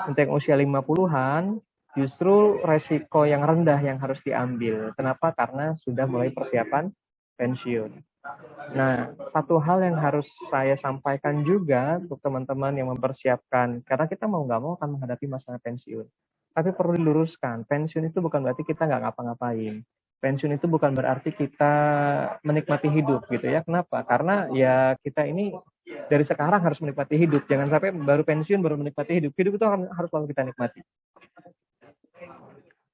Untuk yang usia 50-an, justru resiko yang rendah yang harus diambil. Kenapa? Karena sudah mulai persiapan pensiun. Nah, satu hal yang harus saya sampaikan juga untuk teman-teman yang mempersiapkan, karena kita mau nggak mau akan menghadapi masa pensiun. Tapi perlu diluruskan, pensiun itu bukan berarti kita nggak ngapa-ngapain. Pensiun itu bukan berarti kita menikmati hidup gitu ya. Kenapa? Karena ya kita ini dari sekarang harus menikmati hidup. Jangan sampai baru pensiun baru menikmati hidup. Hidup itu harus selalu kita nikmati.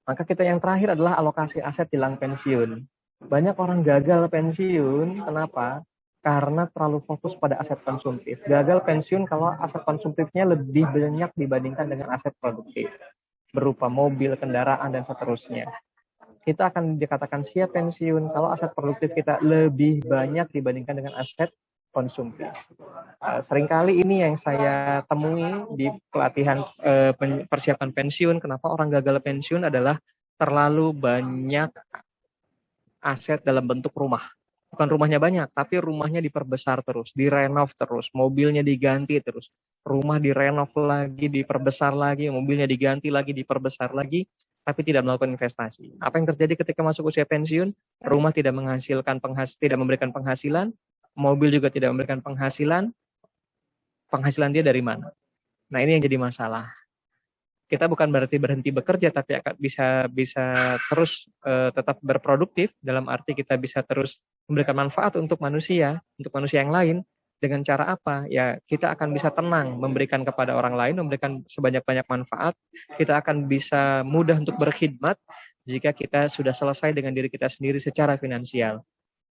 Maka kita yang terakhir adalah alokasi aset jelang pensiun. Banyak orang gagal pensiun, kenapa? Karena terlalu fokus pada aset konsumtif. Gagal pensiun kalau aset konsumtifnya lebih banyak dibandingkan dengan aset produktif. Berupa mobil, kendaraan, dan seterusnya. Kita akan dikatakan siap pensiun kalau aset produktif kita lebih banyak dibandingkan dengan aset konsumtif. Seringkali ini yang saya temui di pelatihan persiapan pensiun. Kenapa orang gagal pensiun adalah terlalu banyak aset dalam bentuk rumah. Bukan rumahnya banyak, tapi rumahnya diperbesar terus, direnov terus, mobilnya diganti terus, rumah direnov lagi, diperbesar lagi, mobilnya diganti lagi, diperbesar lagi, tapi tidak melakukan investasi. Apa yang terjadi ketika masuk usia pensiun? Rumah tidak tidak memberikan penghasilan, mobil juga tidak memberikan penghasilan. Penghasilan dia dari mana? Nah, ini yang jadi masalah. Kita bukan berarti berhenti bekerja, tapi akan bisa terus tetap berproduktif, dalam arti kita bisa terus memberikan manfaat untuk manusia yang lain. Dengan cara apa? Ya, kita akan bisa tenang memberikan kepada orang lain, memberikan sebanyak-banyak manfaat. Kita akan bisa mudah untuk berkhidmat jika kita sudah selesai dengan diri kita sendiri secara finansial.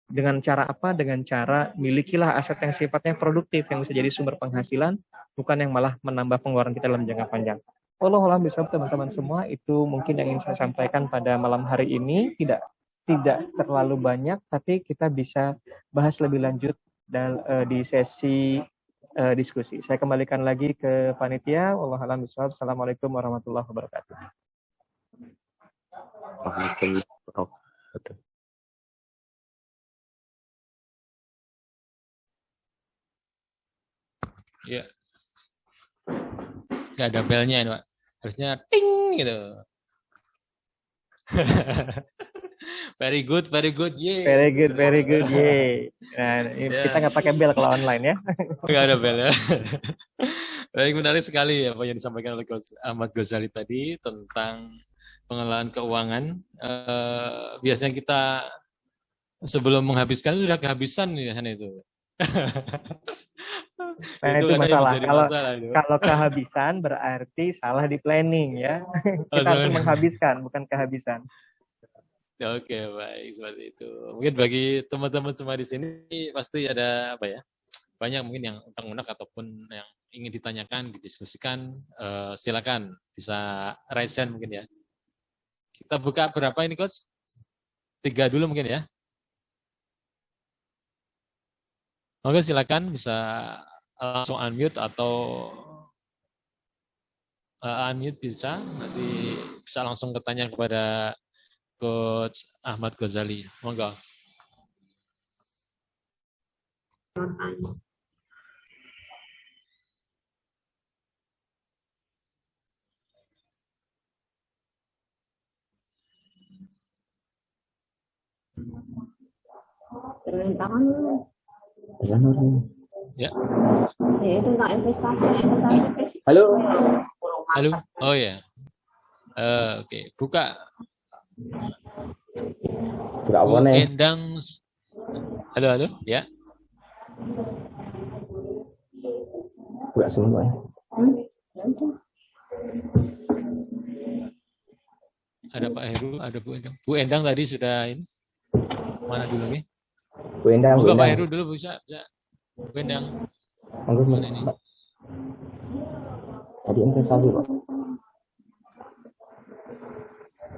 Dengan cara apa? Dengan cara milikilah aset yang sifatnya produktif, yang bisa jadi sumber penghasilan, bukan yang malah menambah pengeluaran kita dalam jangka panjang. Wallahualam bisawab, teman-teman semua, itu mungkin yang ingin saya sampaikan pada malam hari ini. Tidak terlalu banyak, tapi kita bisa bahas lebih lanjut di sesi diskusi. Saya kembalikan lagi ke panitia. Wallahualam bisawab. Assalamualaikum warahmatullahi wabarakatuh. Waalaikumsalam warahmatullahi wabarakatuh. Ya, nggak ada belnya ini, Pak. Harusnya ting gitu. Very good, yeah. Very good, ye. Nah, kita nggak pakai bel kalau online ya. Nggak ada bel ya. Baik, menarik sekali apa yang disampaikan oleh Ahmad Ghazali tadi tentang pengelolaan keuangan. Biasanya kita sebelum menghabiskan sudah kehabisan ya itu. Nah, itu masalah. Kalau kehabisan berarti salah di planning ya. Kita harus menghabiskan, bukan kehabisan. Oke, baik, seperti itu. Mungkin bagi teman-teman semua di sini pasti ada apa ya? Banyak mungkin yang unek-unek ataupun yang ingin ditanyakan, didiskusikan. Silakan bisa raise hand mungkin ya. Kita buka berapa ini, Coach? 3 dulu mungkin ya. Oke, silakan bisa langsung unmute atau unmute bisa. Nanti bisa langsung bertanya kepada Coach Ahmad Ghazali. Monggo. Tangan dulu. Ya. Itu tentang investasi. Halo. Oh ya. Oke. Buka apa nih? Endang. Halo. Ya. Buka semua ya. Ada Pak Heru, ada Bu Endang. Bu Endang tadi sudah ini. Mana dulu nih? Bu Endang. Monggo Pak Heru dulu bisa. Bu Endang. Monggo ini. Tadi investasi, Pak.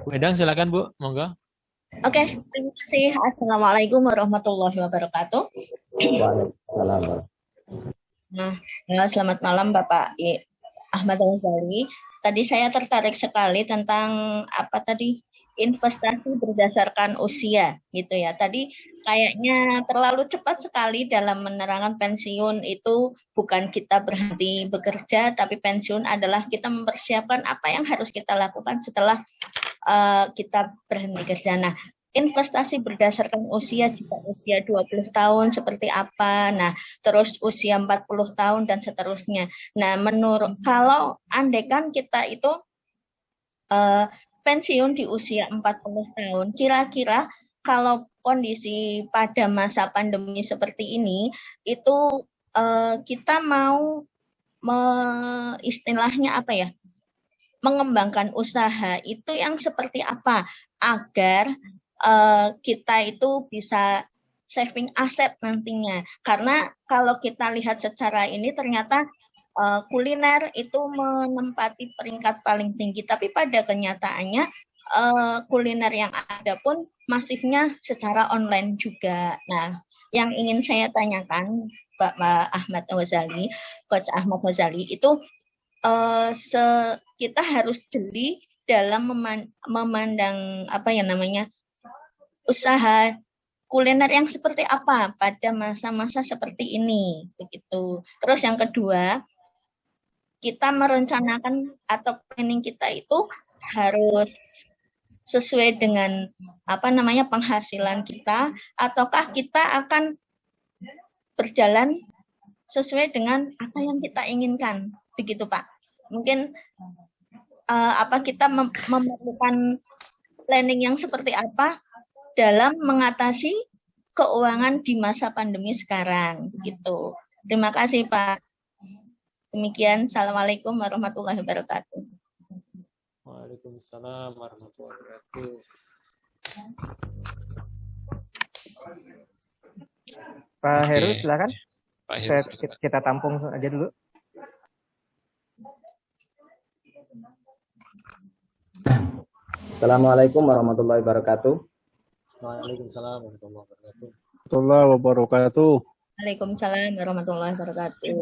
Bu Endang silakan Bu, monggo. Oke, terima kasih. Assalamualaikum warahmatullahi wabarakatuh. Waalaikumsalam. Nah, selamat malam Bapak Ahmad Ghazali. Tadi saya tertarik sekali tentang apa tadi? Investasi berdasarkan usia gitu ya. Tadi kayaknya terlalu cepat sekali dalam menerangkan pensiun itu bukan kita berhenti bekerja, tapi pensiun adalah kita mempersiapkan apa yang harus kita lakukan setelah kita berhenti kerja. Nah, investasi berdasarkan usia, jika usia 20 tahun seperti apa, nah terus usia 40 tahun dan seterusnya. Nah, kalau andaikan kita itu pensiun di usia 40 tahun, kira-kira kalau kondisi pada masa pandemi seperti ini, itu kita mau istilahnya apa ya, mengembangkan usaha itu yang seperti apa agar kita itu bisa saving aset nantinya. Karena kalau kita lihat secara ini ternyata kuliner itu menempati peringkat paling tinggi, tapi pada kenyataannya kuliner yang ada pun masifnya secara online juga. Nah, yang ingin saya tanyakan Pak Ahmad Ghazali, Coach Ahmad Ghazali, itu kita harus jeli dalam memandang apa ya namanya usaha kuliner yang seperti apa pada masa-masa seperti ini, begitu. Terus yang kedua, kita merencanakan atau planning kita itu harus sesuai dengan apa namanya penghasilan kita, ataukah kita akan berjalan sesuai dengan apa yang kita inginkan, begitu Pak. Mungkin apa kita memerlukan planning yang seperti apa dalam mengatasi keuangan di masa pandemi sekarang, begitu. Terima kasih Pak. Demikian, Assalamualaikum warahmatullahi wabarakatuh. Waalaikumsalam warahmatullahi wabarakatuh. Pak Heru, silakan. Pak Heru, kita tampung aja dulu. Assalamualaikum warahmatullahi wabarakatuh. Waalaikumsalam warahmatullahi wabarakatuh. Waalaikumsalam warahmatullahi wabarakatuh.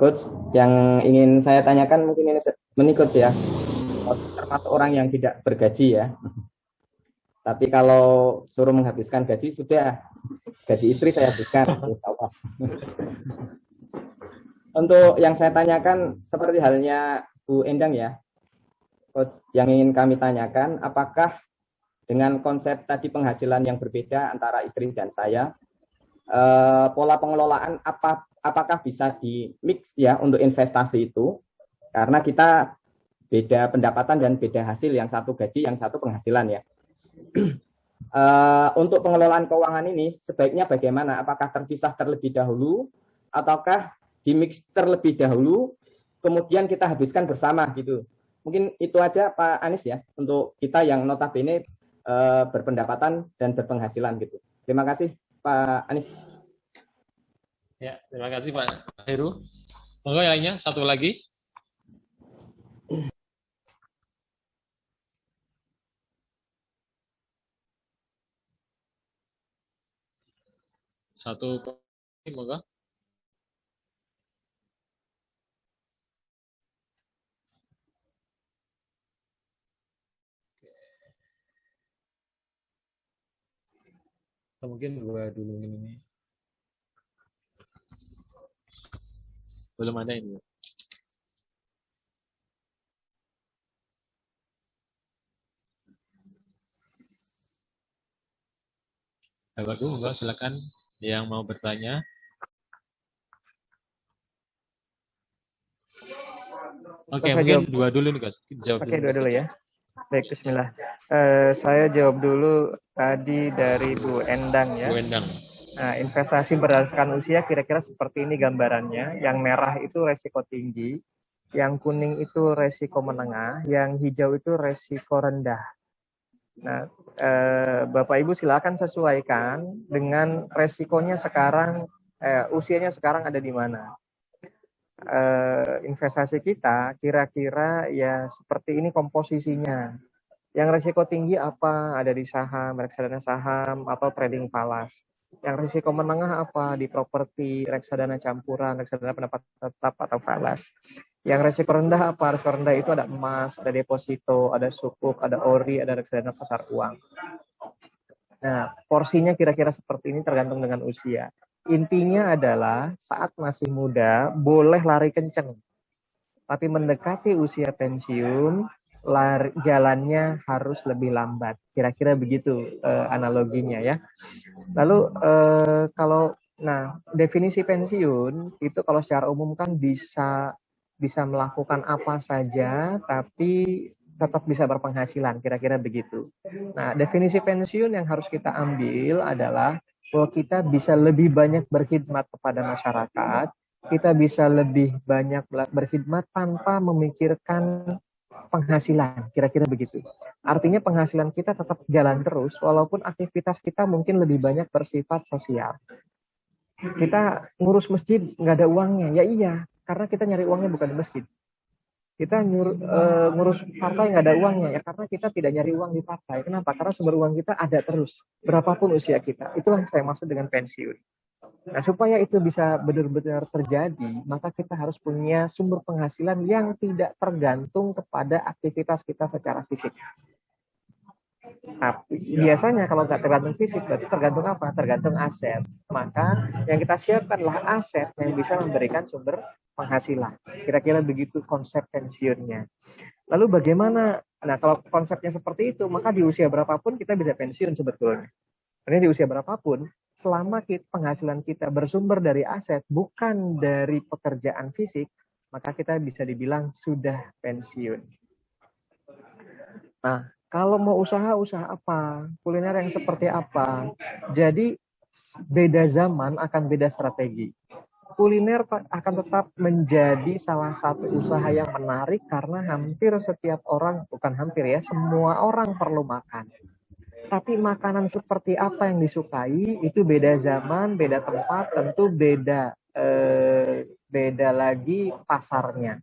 Coach, yang ingin saya tanyakan mungkin ini Coach ya, termasuk orang yang tidak bergaji ya. Tapi kalau suruh menghabiskan gaji, sudah. Gaji istri saya habiskan. Untuk yang saya tanyakan, seperti halnya Bu Endang ya, Coach, yang ingin kami tanyakan, apakah dengan konsep tadi penghasilan yang berbeda antara istri dan saya, pola pengelolaan apakah bisa di mix ya untuk investasi itu, karena kita beda pendapatan dan beda hasil, yang satu gaji, yang satu penghasilan ya. Untuk pengelolaan keuangan ini sebaiknya bagaimana? Apakah terpisah terlebih dahulu, ataukah di mix terlebih dahulu, kemudian kita habiskan bersama gitu? Mungkin itu aja Pak Anies ya, untuk kita yang notabene berpendapatan dan berpenghasilan gitu. Terima kasih Pak Anies. Ya, terima kasih Pak Heru. Monggo yang lainnya, satu lagi. Satu, monggo. Mungkin gua dulu ini. Belum ada ini. Bapak Ibu, monggo silakan yang mau bertanya. Oke, mungkin dua dulu nih, Guys. Oke, dua dulu ya. Baik, bismillah. Saya jawab dulu tadi dari Bu Endang ya. Bu Endang. Nah, investasi berdasarkan usia kira-kira seperti ini gambarannya. Yang merah itu resiko tinggi, yang kuning itu resiko menengah, yang hijau itu resiko rendah. Nah, Bapak Ibu silakan sesuaikan dengan resikonya sekarang, usianya sekarang ada di mana. Investasi kita kira-kira ya seperti ini komposisinya. Yang resiko tinggi apa? Ada di saham, reksadana saham, atau trading falas. Yang risiko menengah apa? Di properti, reksadana campuran, reksadana pendapat tetap atau falas. Yang risiko rendah apa? Risiko rendah itu ada emas, ada deposito, ada sukuk, ada ori, ada reksadana pasar uang. Nah, porsinya kira-kira seperti ini tergantung dengan usia. Intinya adalah saat masih muda boleh lari kenceng. Tapi mendekati usia pensiun, jalannya harus lebih lambat. Kira-kira begitu analoginya ya. Lalu definisi pensiun itu kalau secara umum kan bisa melakukan apa saja tapi tetap bisa berpenghasilan, kira-kira begitu. Nah, definisi pensiun yang harus kita ambil adalah bahwa kita bisa lebih banyak berkhidmat kepada masyarakat, kita bisa lebih banyak berkhidmat tanpa memikirkan penghasilan, kira-kira begitu. Artinya penghasilan kita tetap jalan terus, walaupun aktivitas kita mungkin lebih banyak bersifat sosial. Kita ngurus masjid, nggak ada uangnya, ya iya, karena kita nyari uangnya bukan di masjid. Kita ngurus partai nggak ada uangnya, ya karena kita tidak nyari uang di partai. Kenapa? Karena sumber uang kita ada terus, berapapun usia kita. Itulah yang saya maksud dengan pensiun. Nah, supaya itu bisa benar-benar terjadi, maka kita harus punya sumber penghasilan yang tidak tergantung kepada aktivitas kita secara fisik. Tapi biasanya kalau nggak tergantung fisik, berarti tergantung apa? Tergantung aset. Maka yang kita siapkanlah aset yang bisa memberikan sumber penghasilan. Kira-kira begitu konsep pensiunnya. Lalu bagaimana? Nah, kalau konsepnya seperti itu, maka di usia berapapun kita bisa pensiun sebetulnya. Karena di usia berapapun, selama penghasilan kita bersumber dari aset, bukan dari pekerjaan fisik, maka kita bisa dibilang sudah pensiun. Nah, kalau mau usaha apa? Kuliner yang seperti apa? Jadi, beda zaman akan beda strategi. Kuliner akan tetap menjadi salah satu usaha yang menarik karena hampir setiap orang, bukan hampir ya, semua orang perlu makan. Tapi makanan seperti apa yang disukai itu beda zaman, beda tempat, tentu beda lagi pasarnya.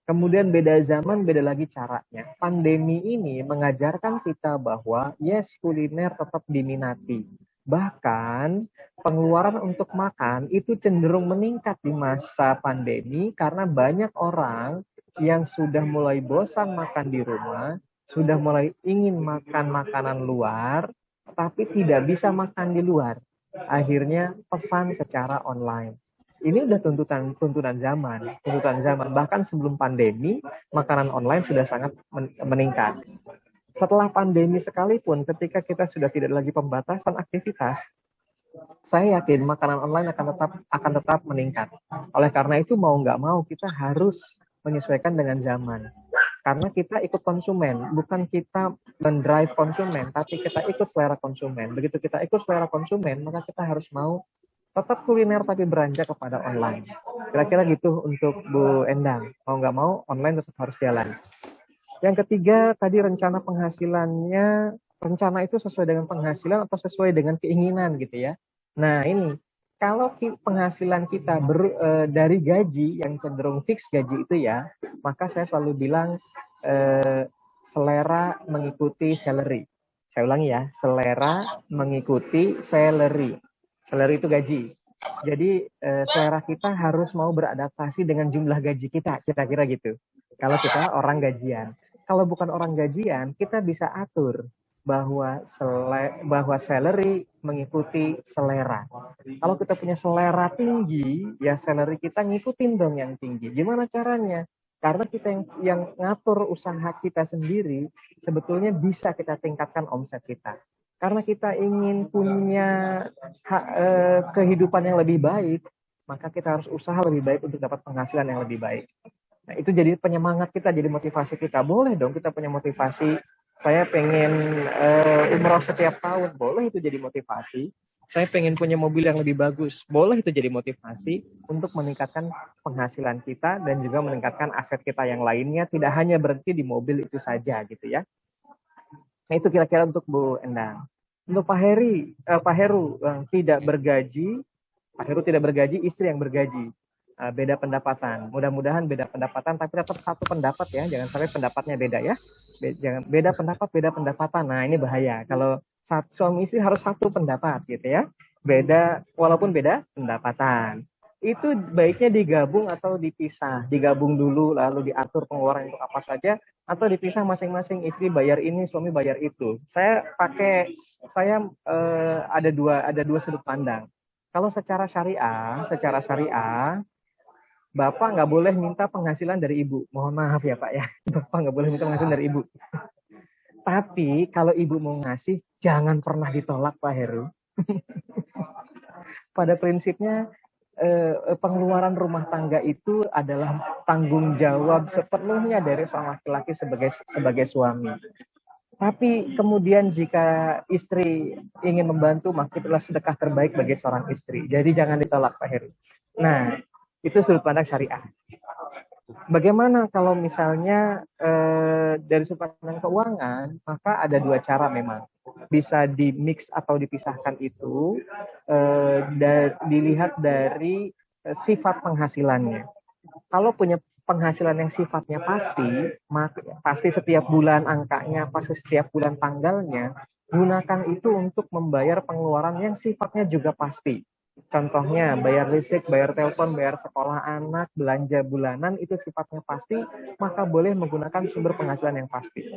Kemudian beda zaman, beda lagi caranya. Pandemi ini mengajarkan kita bahwa yes, kuliner tetap diminati. Bahkan pengeluaran untuk makan itu cenderung meningkat di masa pandemi karena banyak orang yang sudah mulai bosan makan di rumah, sudah mulai ingin makan makanan luar, tapi tidak bisa makan di luar. Akhirnya pesan secara online. Ini udah tuntutan zaman. Bahkan sebelum pandemi, makanan online sudah sangat meningkat. Setelah pandemi sekalipun, ketika kita sudah tidak lagi pembatasan aktivitas, saya yakin makanan online akan tetap meningkat. Oleh karena itu, mau nggak mau kita harus menyesuaikan dengan zaman. Karena kita ikut konsumen, bukan kita mendrive konsumen, tapi kita ikut selera konsumen. Begitu kita ikut selera konsumen, maka kita harus mau tetap kuliner tapi beranjak kepada online. Kira-kira gitu untuk Bu Endang. Mau nggak mau, online tetap harus jalan. Yang ketiga, tadi rencana penghasilannya, rencana itu sesuai dengan penghasilan atau sesuai dengan keinginan gitu ya. Nah ini, kalau penghasilan kita dari gaji yang cenderung fix gaji itu ya, maka saya selalu bilang selera mengikuti salary. Saya ulangi ya, selera mengikuti salary. Salary itu gaji. Jadi selera kita harus mau beradaptasi dengan jumlah gaji kita, kira-kira gitu. Kalau kita orang gajian. Kalau bukan orang gajian, kita bisa atur bahwa salary mengikuti selera. Kalau kita punya selera tinggi, ya salary kita ngikutin dong yang tinggi. Gimana caranya? Karena kita yang ngatur usaha kita sendiri, sebetulnya bisa kita tingkatkan omset kita. Karena kita ingin punya kehidupan yang lebih baik, maka kita harus usaha lebih baik untuk dapat penghasilan yang lebih baik. Nah, itu jadi penyemangat kita, jadi motivasi kita. Boleh dong kita punya motivasi, saya pengen umroh setiap tahun, boleh itu jadi motivasi. Saya pengen punya mobil yang lebih bagus, boleh itu jadi motivasi untuk meningkatkan penghasilan kita dan juga meningkatkan aset kita yang lainnya, tidak hanya berhenti di mobil itu saja gitu ya. Nah, itu kira-kira untuk Bu Endang. Untuk Pak Heru tidak bergaji, Pak Heru tidak bergaji, istri yang bergaji. Beda pendapatan. Mudah-mudahan beda pendapatan, tapi tetap satu pendapat ya. Jangan sampai pendapatnya beda ya. Jangan beda pendapat, beda pendapatan. Nah ini bahaya. Kalau suami istri harus satu pendapat gitu ya. Beda, walaupun beda pendapatan. Itu baiknya digabung atau dipisah. Digabung dulu, lalu diatur pengeluaran untuk apa saja, atau dipisah masing-masing, istri bayar ini, suami bayar itu. Saya ada dua sudut pandang. Kalau secara syariah, Bapak nggak boleh minta penghasilan dari ibu. Mohon maaf ya Pak ya, Bapak nggak boleh minta penghasilan dari ibu. Tapi kalau ibu mau ngasih, jangan pernah ditolak Pak Heru. Pada prinsipnya, pengeluaran rumah tangga itu adalah tanggung jawab sepenuhnya dari seorang laki-laki sebagai suami. Tapi kemudian jika istri ingin membantu, maka itulah sedekah terbaik bagi seorang istri. Jadi jangan ditolak Pak Heru. Nah, itu sudut pandang syariah. Bagaimana kalau misalnya dari sudut pandang keuangan, maka ada dua cara memang. Bisa di-mix atau dipisahkan itu, dilihat dari sifat penghasilannya. Kalau punya penghasilan yang sifatnya pasti setiap bulan angkanya, pasti setiap bulan tanggalnya, gunakan itu untuk membayar pengeluaran yang sifatnya juga pasti. Contohnya, bayar listrik, bayar telepon, bayar sekolah anak, belanja bulanan, itu sifatnya pasti, maka boleh menggunakan sumber penghasilan yang pasti.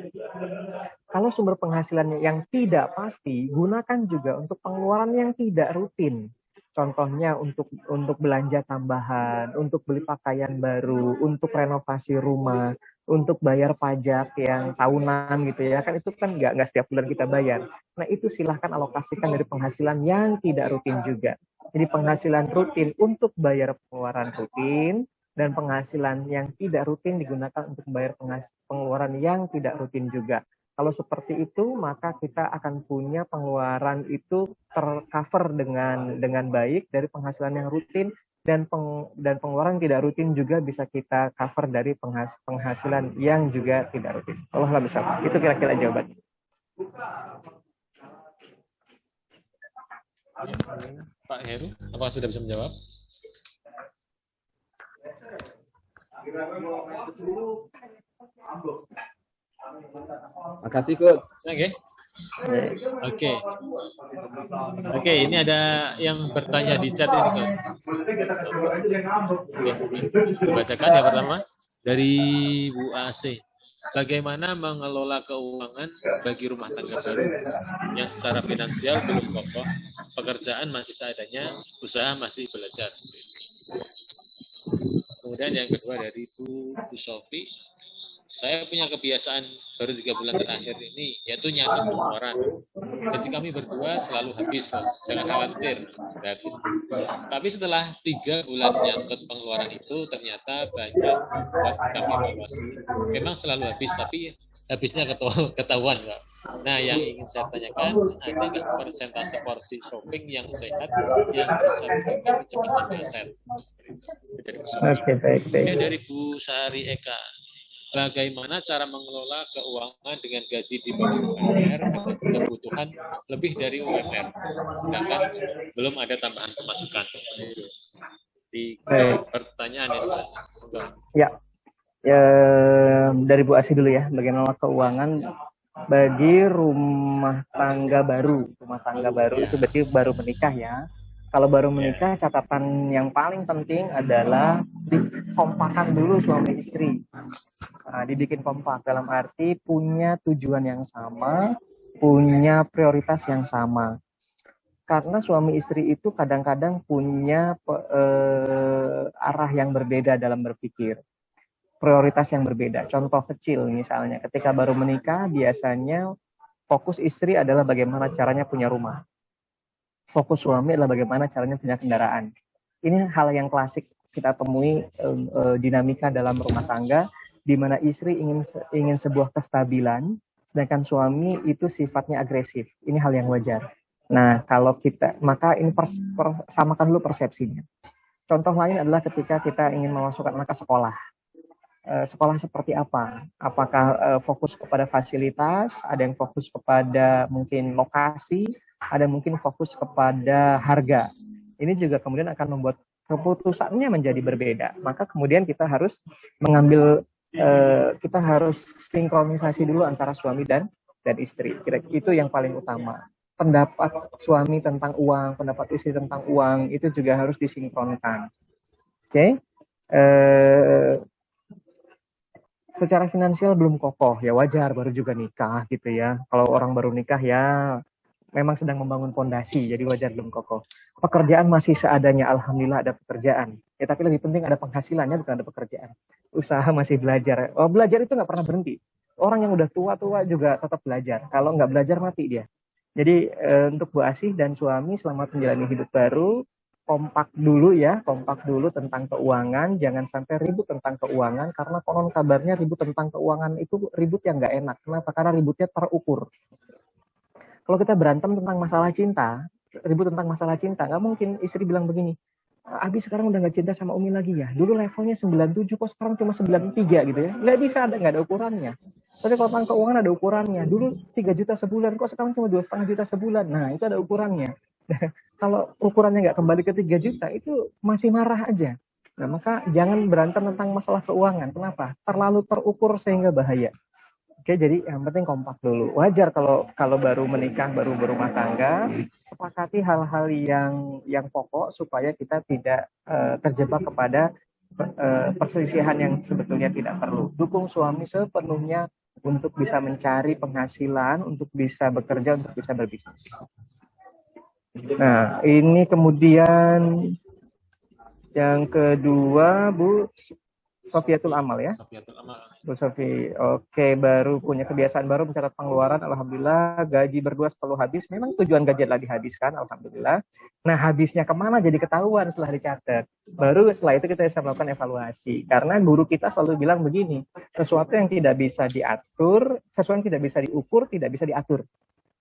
Kalau sumber penghasilannya yang tidak pasti, gunakan juga untuk pengeluaran yang tidak rutin. Contohnya untuk belanja tambahan, untuk beli pakaian baru, untuk renovasi rumah, untuk bayar pajak yang tahunan gitu ya, kan itu kan nggak setiap bulan kita bayar. Nah itu silahkan alokasikan dari penghasilan yang tidak rutin juga. Jadi penghasilan rutin untuk bayar pengeluaran rutin, dan penghasilan yang tidak rutin digunakan untuk bayar pengeluaran yang tidak rutin juga. Kalau seperti itu, maka kita akan punya pengeluaran itu tercover dengan baik dari penghasilan yang rutin, dan pengeluaran tidak rutin juga bisa kita cover dari penghasilan yang juga tidak rutin. Allah bisa. Itu kira-kira jawabannya. Pak Heru, apakah sudah bisa menjawab? Makasih Coach. Oke, ini ada yang bertanya di chat ini Coach. Dibacakan yang pertama dari Bu AC. bagaimana mengelola keuangan bagi rumah tangga baru yang secara finansial belum kokoh, pekerjaan masih seadanya, usaha masih belajar. Kemudian yang kedua dari Bu Sofi, saya punya kebiasaan baru 3 bulan terakhir ini, yaitu nyatet pengeluaran. Gaji kami berdua selalu habis, Mas. Jangan khawatir, sudah habis. Tapi setelah 3 bulan nyatet pengeluaran itu, ternyata banyak membuat kami evaluasi. Memang selalu habis, tapi habisnya ketahuan, Pak. Nah, yang ingin saya tanyakan, ada nggak persentase porsi shopping yang sehat yang bisa bikin kami cepat meleset? Oke, baik. Kemudian dari Bu Sari Eka, bagaimana cara mengelola keuangan dengan gaji di bawah UMR dengan kebutuhan lebih dari UMR, sedangkan belum ada tambahan pemasukan? Tiga pertanyaan ini, Mas. Ya, dari Bu Asi dulu ya, bagaimana keuangan bagi rumah tangga baru. Rumah tangga baru itu berarti baru menikah ya. Kalau baru menikah, catatan yang paling penting adalah dikompakan dulu suami istri. Nah, dibikin kompak dalam arti punya tujuan yang sama, punya prioritas yang sama. Karena suami istri itu kadang-kadang punya arah yang berbeda dalam berpikir. Prioritas yang berbeda. Contoh kecil misalnya, ketika baru menikah, biasanya fokus istri adalah bagaimana caranya punya rumah. Fokus suami adalah bagaimana caranya punya kendaraan. Ini hal yang klasik kita temui dinamika dalam rumah tangga, di mana istri ingin sebuah kestabilan, sedangkan suami itu sifatnya agresif. Ini hal yang wajar. Nah, kalau kita, maka ini samakan dulu persepsinya. Contoh lain adalah ketika kita ingin memasukkan anak ke sekolah. Sekolah seperti apa? Apakah fokus kepada fasilitas, ada yang fokus kepada mungkin lokasi, ada mungkin fokus kepada harga. Ini juga kemudian akan membuat keputusannya menjadi berbeda. Maka kemudian kita harus mengambil, kita harus sinkronisasi dulu antara suami dan istri. Itu yang paling utama. Pendapat suami tentang uang, pendapat istri tentang uang, itu juga harus disinkronkan. Oke? Secara finansial belum kokoh, ya wajar, baru juga nikah gitu ya. Kalau orang baru nikah ya memang sedang membangun fondasi, jadi wajar belum kokoh. Pekerjaan masih seadanya, alhamdulillah ada pekerjaan. Ya tapi lebih penting ada penghasilannya, bukan ada pekerjaan. Usaha masih belajar. Oh, belajar itu nggak pernah berhenti. Orang yang udah tua-tua juga tetap belajar. Kalau nggak belajar mati dia. Jadi untuk Bu Asih dan suami selamat menjalani hidup baru. Kompak dulu tentang keuangan, jangan sampai ribut tentang keuangan, karena konon kabarnya ribut tentang keuangan itu ribut yang nggak enak. Kenapa? Karena ributnya terukur. Kalau kita berantem tentang masalah cinta, ribut tentang masalah cinta, nggak mungkin istri bilang begini, Abi sekarang udah nggak cinta sama Umi lagi ya, dulu levelnya 97 kok sekarang cuma 93 gitu ya, nggak bisa, nggak ada ukurannya. Tapi kalau tentang keuangan ada ukurannya, dulu 3 juta sebulan kok sekarang cuma 2,5 juta sebulan, nah itu ada ukurannya. Kalau ukurannya nggak kembali ke 3 juta, itu masih marah aja. Nah, maka jangan berantem tentang masalah keuangan. Kenapa? Terlalu terukur sehingga bahaya. Oke, jadi yang penting kompak dulu. Wajar kalau baru menikah, baru berumah tangga, sepakati hal-hal yang pokok supaya kita tidak terjebak kepada perselisihan yang sebetulnya tidak perlu. Dukung suami sepenuhnya untuk bisa mencari penghasilan, untuk bisa bekerja, untuk bisa berbisnis. Nah, ini kemudian yang kedua Bu Sofiatul Amal ya. Sofiatul Amal. Bu Sofi, oke, baru punya kebiasaan baru mencatat pengeluaran, alhamdulillah. Gaji berdua selalu habis. Memang tujuan gaji adalah dihabiskan, alhamdulillah. Nah, habisnya kemana jadi ketahuan setelah dicatat. Baru setelah itu kita bisa melakukan evaluasi. Karena guru kita selalu bilang begini, sesuatu yang tidak bisa diatur, sesuatu yang tidak bisa diukur, tidak bisa diatur.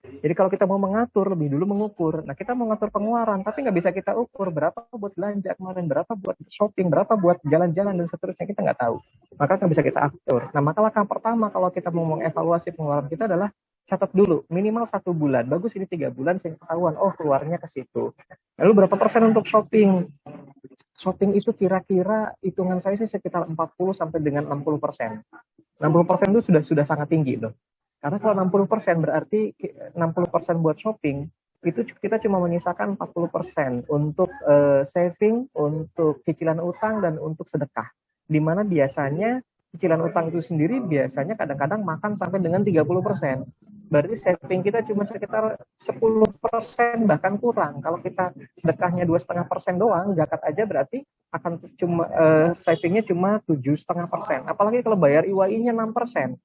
Jadi kalau kita mau mengatur, lebih dulu mengukur. Nah, kita mau mengatur pengeluaran, tapi nggak bisa kita ukur berapa buat belanja kemarin, berapa buat shopping, berapa buat jalan-jalan, dan seterusnya, kita nggak tahu. Maka nggak bisa kita atur. Nah, maka langkah pertama kalau kita mau mengevaluasi pengeluaran kita adalah catat dulu, minimal 1 bulan. Bagus ini 3 bulan, sehingga ketahuan, oh keluarnya ke situ. Lalu berapa persen untuk shopping? Shopping itu kira-kira, hitungan saya sih sekitar 40 sampai dengan 60%. 60% itu sudah sangat tinggi loh. Karena kalau 60% berarti 60% buat shopping, itu kita cuma menyisakan 40% untuk saving, untuk cicilan utang, dan untuk sedekah. Di mana biasanya cicilan utang itu sendiri biasanya kadang-kadang makan sampai dengan 30%. Berarti saving kita cuma sekitar 10% bahkan kurang. Kalau kita sedekahnya 2,5% doang, zakat aja berarti akan cuma savingnya cuma 7,5%. Apalagi kalau bayar IWI-nya 6%.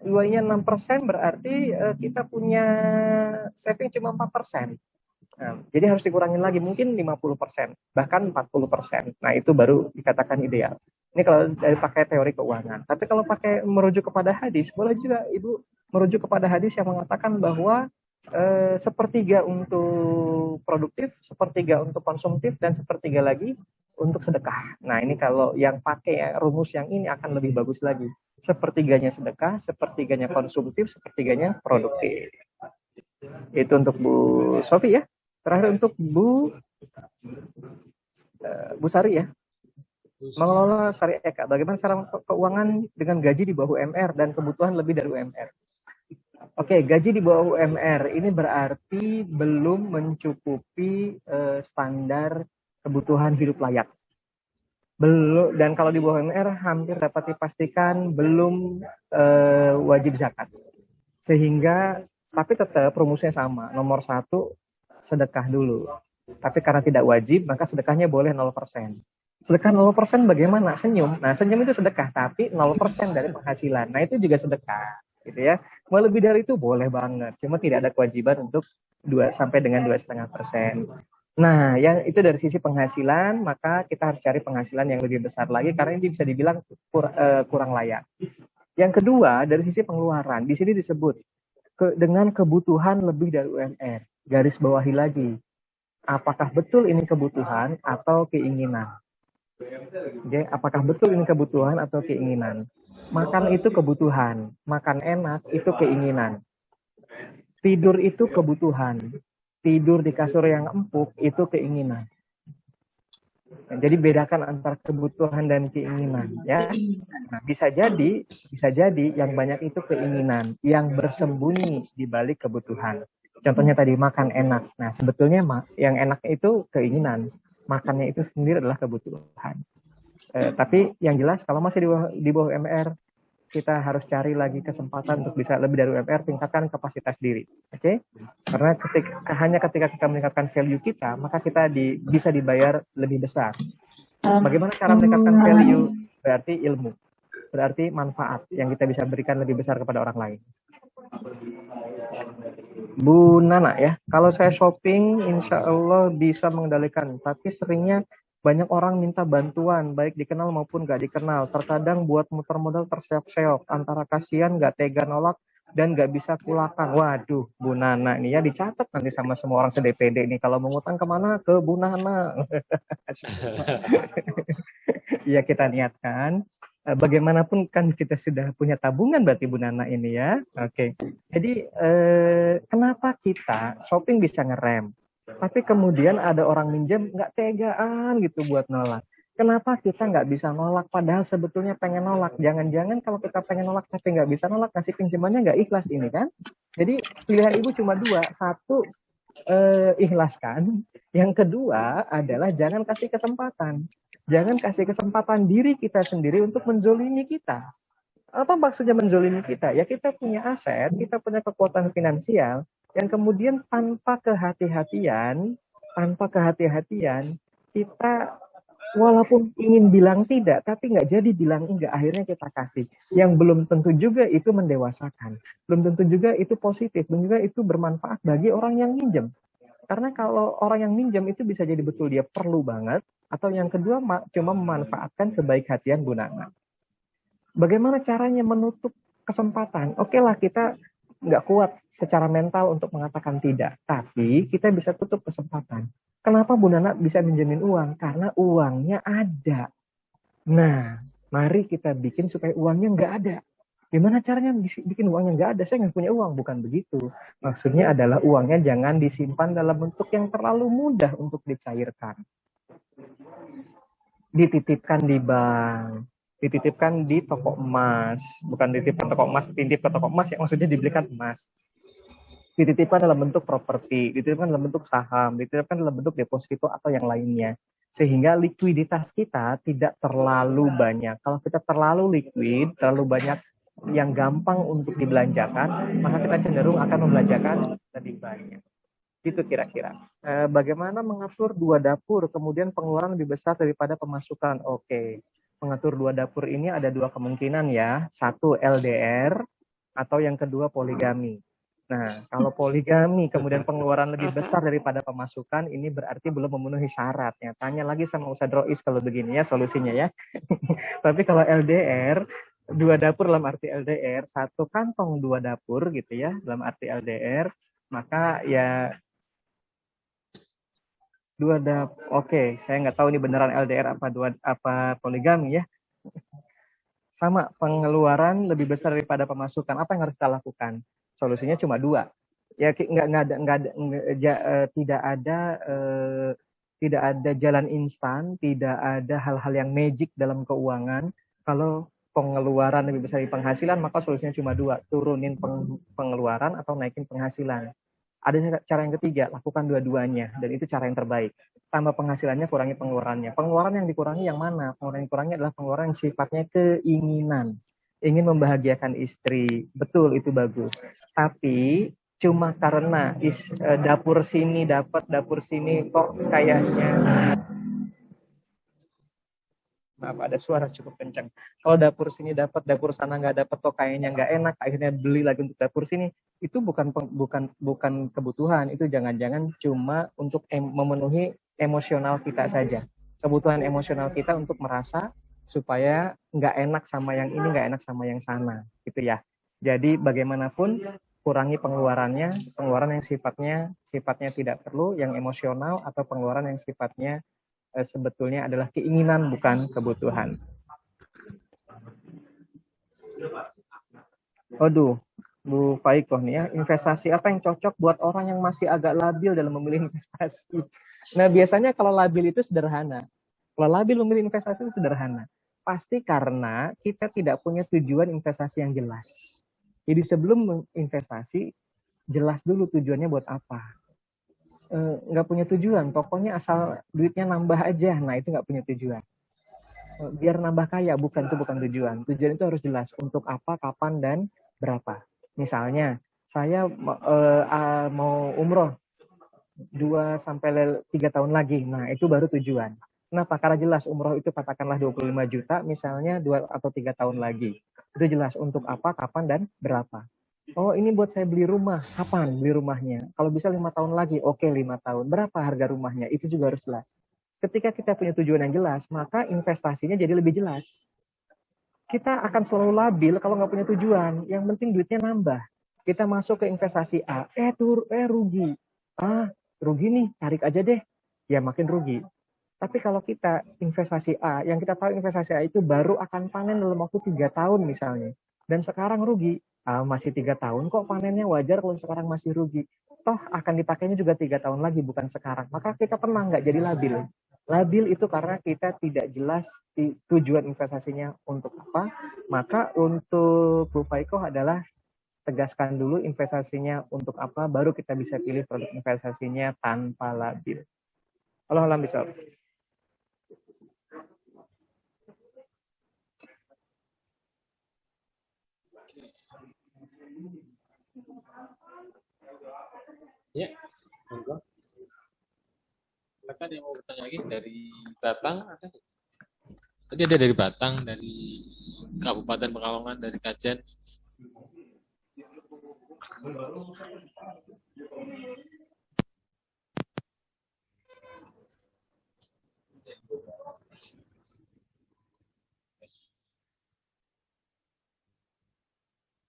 IWI-nya 6% berarti kita punya saving cuma 4%. Nah, jadi harus dikurangin lagi mungkin 50%, bahkan 40%. Nah, itu baru dikatakan ideal. Ini kalau dari pakai teori keuangan. Tapi kalau pakai merujuk kepada hadis, boleh juga Ibu merujuk kepada hadis yang mengatakan bahwa sepertiga untuk produktif, sepertiga untuk konsumtif, dan sepertiga lagi untuk sedekah. Nah, ini kalau yang pakai rumus yang ini akan lebih bagus lagi. Sepertiganya sedekah, sepertiganya konsumtif, sepertiganya produktif. Itu untuk Bu Sofi ya. Terakhir untuk Bu Sari ya. Mengelola syariah Eka. Bagaimana cara keuangan dengan gaji di bawah UMR dan kebutuhan lebih dari UMR? Oke, gaji di bawah UMR ini berarti belum mencukupi standar kebutuhan hidup layak. Belum, dan kalau di bawah UMR hampir dapat dipastikan belum wajib zakat. Sehingga, tapi tetap rumusnya sama. Nomor 1, sedekah dulu. Tapi karena tidak wajib, maka sedekahnya boleh 0%. Sedekah 0% bagaimana? Senyum. Nah, senyum itu sedekah, tapi 0% dari penghasilan. Nah, itu juga sedekah, gitu ya. Mau lebih dari itu boleh banget. Cuma tidak ada kewajiban untuk 2 sampai dengan 2,5%. Nah, yang itu dari sisi penghasilan, maka kita harus cari penghasilan yang lebih besar lagi karena ini bisa dibilang kurang layak. Yang kedua, dari sisi pengeluaran. Di sini disebut dengan kebutuhan lebih dari UMR. Garis bawahi lagi. Apakah betul ini kebutuhan atau keinginan? Oke, apakah betul ini kebutuhan atau keinginan? Makan itu kebutuhan, makan enak itu keinginan. Tidur itu kebutuhan, tidur di kasur yang empuk itu keinginan. Nah, jadi bedakan antara kebutuhan dan keinginan, ya. Nah, bisa jadi yang banyak itu keinginan yang bersembunyi di balik kebutuhan. Contohnya tadi makan enak. Nah, sebetulnya yang enak itu keinginan, makannya itu sendiri adalah kebutuhan. Tapi yang jelas kalau masih di bawah UMR, kita harus cari lagi kesempatan untuk bisa lebih dari UMR, tingkatkan kapasitas diri. Oke? Karena hanya ketika kita meningkatkan value kita, maka kita bisa dibayar lebih besar. Bagaimana cara meningkatkan value? Berarti ilmu. Berarti manfaat yang kita bisa berikan lebih besar kepada orang lain. Bu Nana ya, kalau saya shopping insya Allah bisa mengendalikan, tapi seringnya banyak orang minta bantuan, baik dikenal maupun gak dikenal. Terkadang buat muter modal terseok-seok, antara kasihan, gak tega nolak, dan gak bisa kulakan. Waduh, Bu Nana ini ya dicatat nanti sama semua orang se-DPD ini. Kalau mau ngutang kemana? Ke Bu Nana. Ya kita niatkan. Bagaimanapun kan kita sudah punya tabungan berarti Bu Nana ini ya. Oke. Jadi kenapa kita shopping bisa ngerem? Tapi kemudian ada orang minjem nggak tegaan gitu buat nolak. Kenapa kita nggak bisa nolak padahal sebetulnya pengen nolak? Jangan-jangan kalau kita pengen nolak tapi nggak bisa nolak, ngasih pinjamannya nggak ikhlas ini kan? Jadi pilihan Ibu cuma 2. 1, ikhlaskan. Yang kedua adalah jangan kasih kesempatan. Jangan kasih kesempatan diri kita sendiri untuk menzolimi kita. Apa maksudnya menzolimi kita? Ya kita punya aset, kita punya kekuatan finansial, yang kemudian tanpa kehati-hatian, kita walaupun ingin bilang tidak, tapi nggak jadi bilang enggak, akhirnya kita kasih. Yang belum tentu juga itu mendewasakan, belum tentu juga itu positif, belum juga itu bermanfaat bagi orang yang minjem. Karena kalau orang yang minjem itu bisa jadi betul dia perlu banget, atau yang kedua cuma memanfaatkan kebaik-hatian Bu Nana. Bagaimana caranya menutup kesempatan? Oke lah kita nggak kuat secara mental untuk mengatakan tidak, tapi kita bisa tutup kesempatan. Kenapa Bu Nana bisa minjemin uang? Karena uangnya ada. Nah, mari kita bikin supaya uangnya nggak ada. Gimana caranya bikin uangnya nggak ada? Saya nggak punya uang. Bukan begitu. Maksudnya adalah uangnya jangan disimpan dalam bentuk yang terlalu mudah untuk dicairkan. Dititipkan di bank, dititipkan di toko emas, bukan dititipkan toko emas, titip ke toko emas yang maksudnya dibelikan emas. Dititipkan dalam bentuk properti, dititipkan dalam bentuk saham, dititipkan dalam bentuk deposito atau yang lainnya. Sehingga likuiditas kita tidak terlalu banyak. Kalau kita terlalu liquid, terlalu banyak yang gampang untuk dibelanjakan, maka kita cenderung akan membelanjakan lebih banyak. Itu kira-kira. Bagaimana mengatur 2 dapur, kemudian pengeluaran lebih besar daripada pemasukan? Oke. Mengatur 2 dapur ini ada 2 kemungkinan ya. Satu LDR, atau yang kedua poligami. Nah, kalau poligami kemudian pengeluaran lebih besar daripada pemasukan, ini berarti belum memenuhi syaratnya. Tanya lagi sama Ustadz Rois kalau begini ya solusinya ya. Tapi kalau LDR, 2 dapur dalam arti LDR, 1 kantong 2 dapur gitu ya, dalam arti LDR, maka ya 2 dapur. Oke, saya nggak tahu ini beneran LDR apa poligami ya. Sama, pengeluaran lebih besar daripada pemasukan. Apa yang harus kita lakukan? Solusinya cuma 2. Ya tidak ada jalan instan, tidak ada hal-hal yang magic dalam keuangan. Kalau pengeluaran lebih besar dari penghasilan, maka solusinya cuma 2, turunin pengeluaran atau naikin penghasilan. Ada cara yang ketiga, lakukan dua-duanya, dan itu cara yang terbaik. Tambah penghasilannya, kurangi pengeluarannya. Pengeluaran yang dikurangi yang mana? Pengeluaran yang dikurangi adalah pengeluaran yang sifatnya keinginan. Ingin membahagiakan istri. Betul, itu bagus. Tapi cuma karena dapur sini dapat, dapur sini kok kayaknya... Maaf, ada suara cukup kencang. Kalau dapur sini dapat, dapur sana nggak dapat, kok kayaknya nggak enak, akhirnya beli lagi untuk dapur sini. Itu bukan kebutuhan, itu jangan-jangan cuma untuk memenuhi emosional kita saja. Kebutuhan emosional kita untuk merasa supaya nggak enak sama yang ini, nggak enak sama yang sana, gitu ya. Jadi bagaimanapun kurangi pengeluarannya, pengeluaran yang sifatnya tidak perlu, yang emosional, atau pengeluaran yang sifatnya sebetulnya adalah keinginan bukan kebutuhan. Aduh, Bu Faikoh nih ya, investasi apa yang cocok buat orang yang masih agak labil dalam memilih investasi? Nah, biasanya kalau labil itu sederhana. Kalau labil memilih investasi itu sederhana. Pasti karena kita tidak punya tujuan investasi yang jelas. Jadi sebelum investasi, jelas dulu tujuannya buat apa. Nggak punya tujuan, pokoknya asal duitnya nambah aja, nah itu nggak punya tujuan. Biar nambah kaya, itu bukan tujuan. Tujuan itu harus jelas, untuk apa, kapan, dan berapa. Misalnya, saya mau umroh 2-3 tahun lagi, nah itu baru tujuan. Kenapa? Karena jelas umroh itu katakanlah 25 juta, misalnya 2 atau 3 tahun lagi. Itu jelas untuk apa, kapan, dan berapa. Oh, ini buat saya beli rumah. Kapan beli rumahnya? Kalau bisa 5 tahun lagi, oke 5 tahun. Berapa harga rumahnya? Itu juga harus jelas. Ketika kita punya tujuan yang jelas, maka investasinya jadi lebih jelas. Kita akan selalu labil kalau nggak punya tujuan. Yang penting duitnya nambah. Kita masuk ke investasi A, rugi. Rugi nih, tarik aja deh. Ya makin rugi. Tapi kalau kita investasi A, yang kita tahu investasi A itu baru akan panen dalam waktu 3 tahun misalnya. Dan sekarang rugi, masih 3 tahun kok panennya, wajar kalau sekarang masih rugi. Toh akan dipakainya juga 3 tahun lagi, bukan sekarang. Maka kita tenang, nggak jadi labil. Labil itu karena kita tidak jelas tujuan investasinya untuk apa. Maka untuk Bu Faikoh adalah tegaskan dulu investasinya untuk apa, baru kita bisa pilih produk investasinya tanpa labil. Allah alam bisawab. Ya, monggo. Silakan yang mau bertanya lagi dari Batang ada? Tadi ada dari Batang, dari Kabupaten Pekalongan, dari Kajen.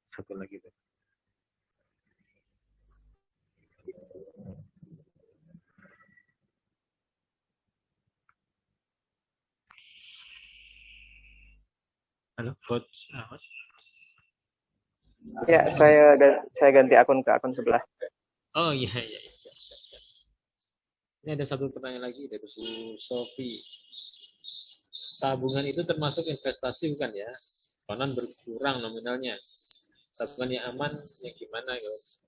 Satu lagi tuh. Halo, Coach Ahmad. Ya, saya ganti akun ke akun sebelah. Oh iya. Siap. Ini ada satu pertanyaan lagi dari Bu Sofi. Tabungan itu termasuk investasi bukan ya? Konon berkurang nominalnya. Tabungan yang aman, yang gimana, guys?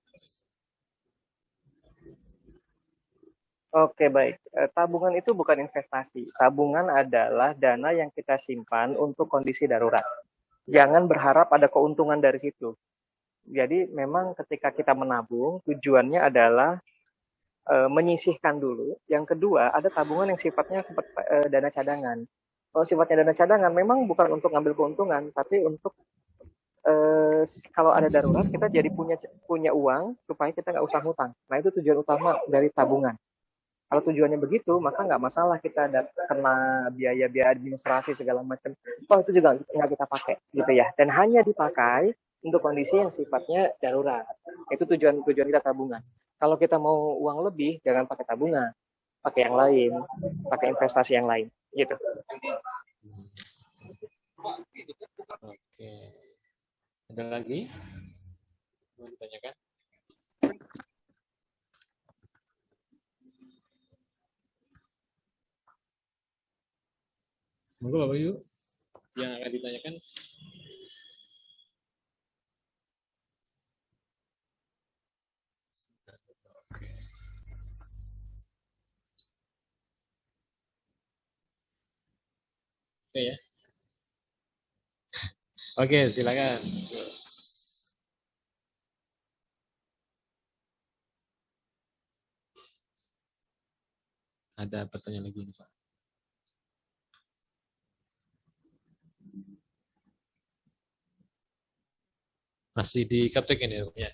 Oke, baik. Tabungan itu bukan investasi. Tabungan adalah dana yang kita simpan untuk kondisi darurat. Jangan berharap ada keuntungan dari situ. Jadi memang ketika kita menabung, tujuannya adalah menyisihkan dulu. Yang kedua, ada tabungan yang sifatnya seperti dana cadangan. Kalau sifatnya dana cadangan, memang bukan untuk ngambil keuntungan, tapi untuk kalau ada darurat, kita jadi punya uang supaya kita nggak usah hutang. Nah, itu tujuan utama dari tabungan. Kalau tujuannya begitu, maka nggak masalah kita kena biaya-biaya administrasi segala macam. Oh, itu juga nggak kita pakai, gitu ya. Dan hanya dipakai untuk kondisi yang sifatnya darurat. Itu tujuan kita tabungan. Kalau kita mau uang lebih, jangan pakai tabungan, pakai yang lain, pakai investasi yang lain, gitu. Oke. Ada lagi? Mau ditanyakan? Monggo Bapak Ibu yang akan ditanyakan. Oke ya. Oke, silakan. Ada pertanyaan lagi nih, Pak. Masih di ketik ini ya.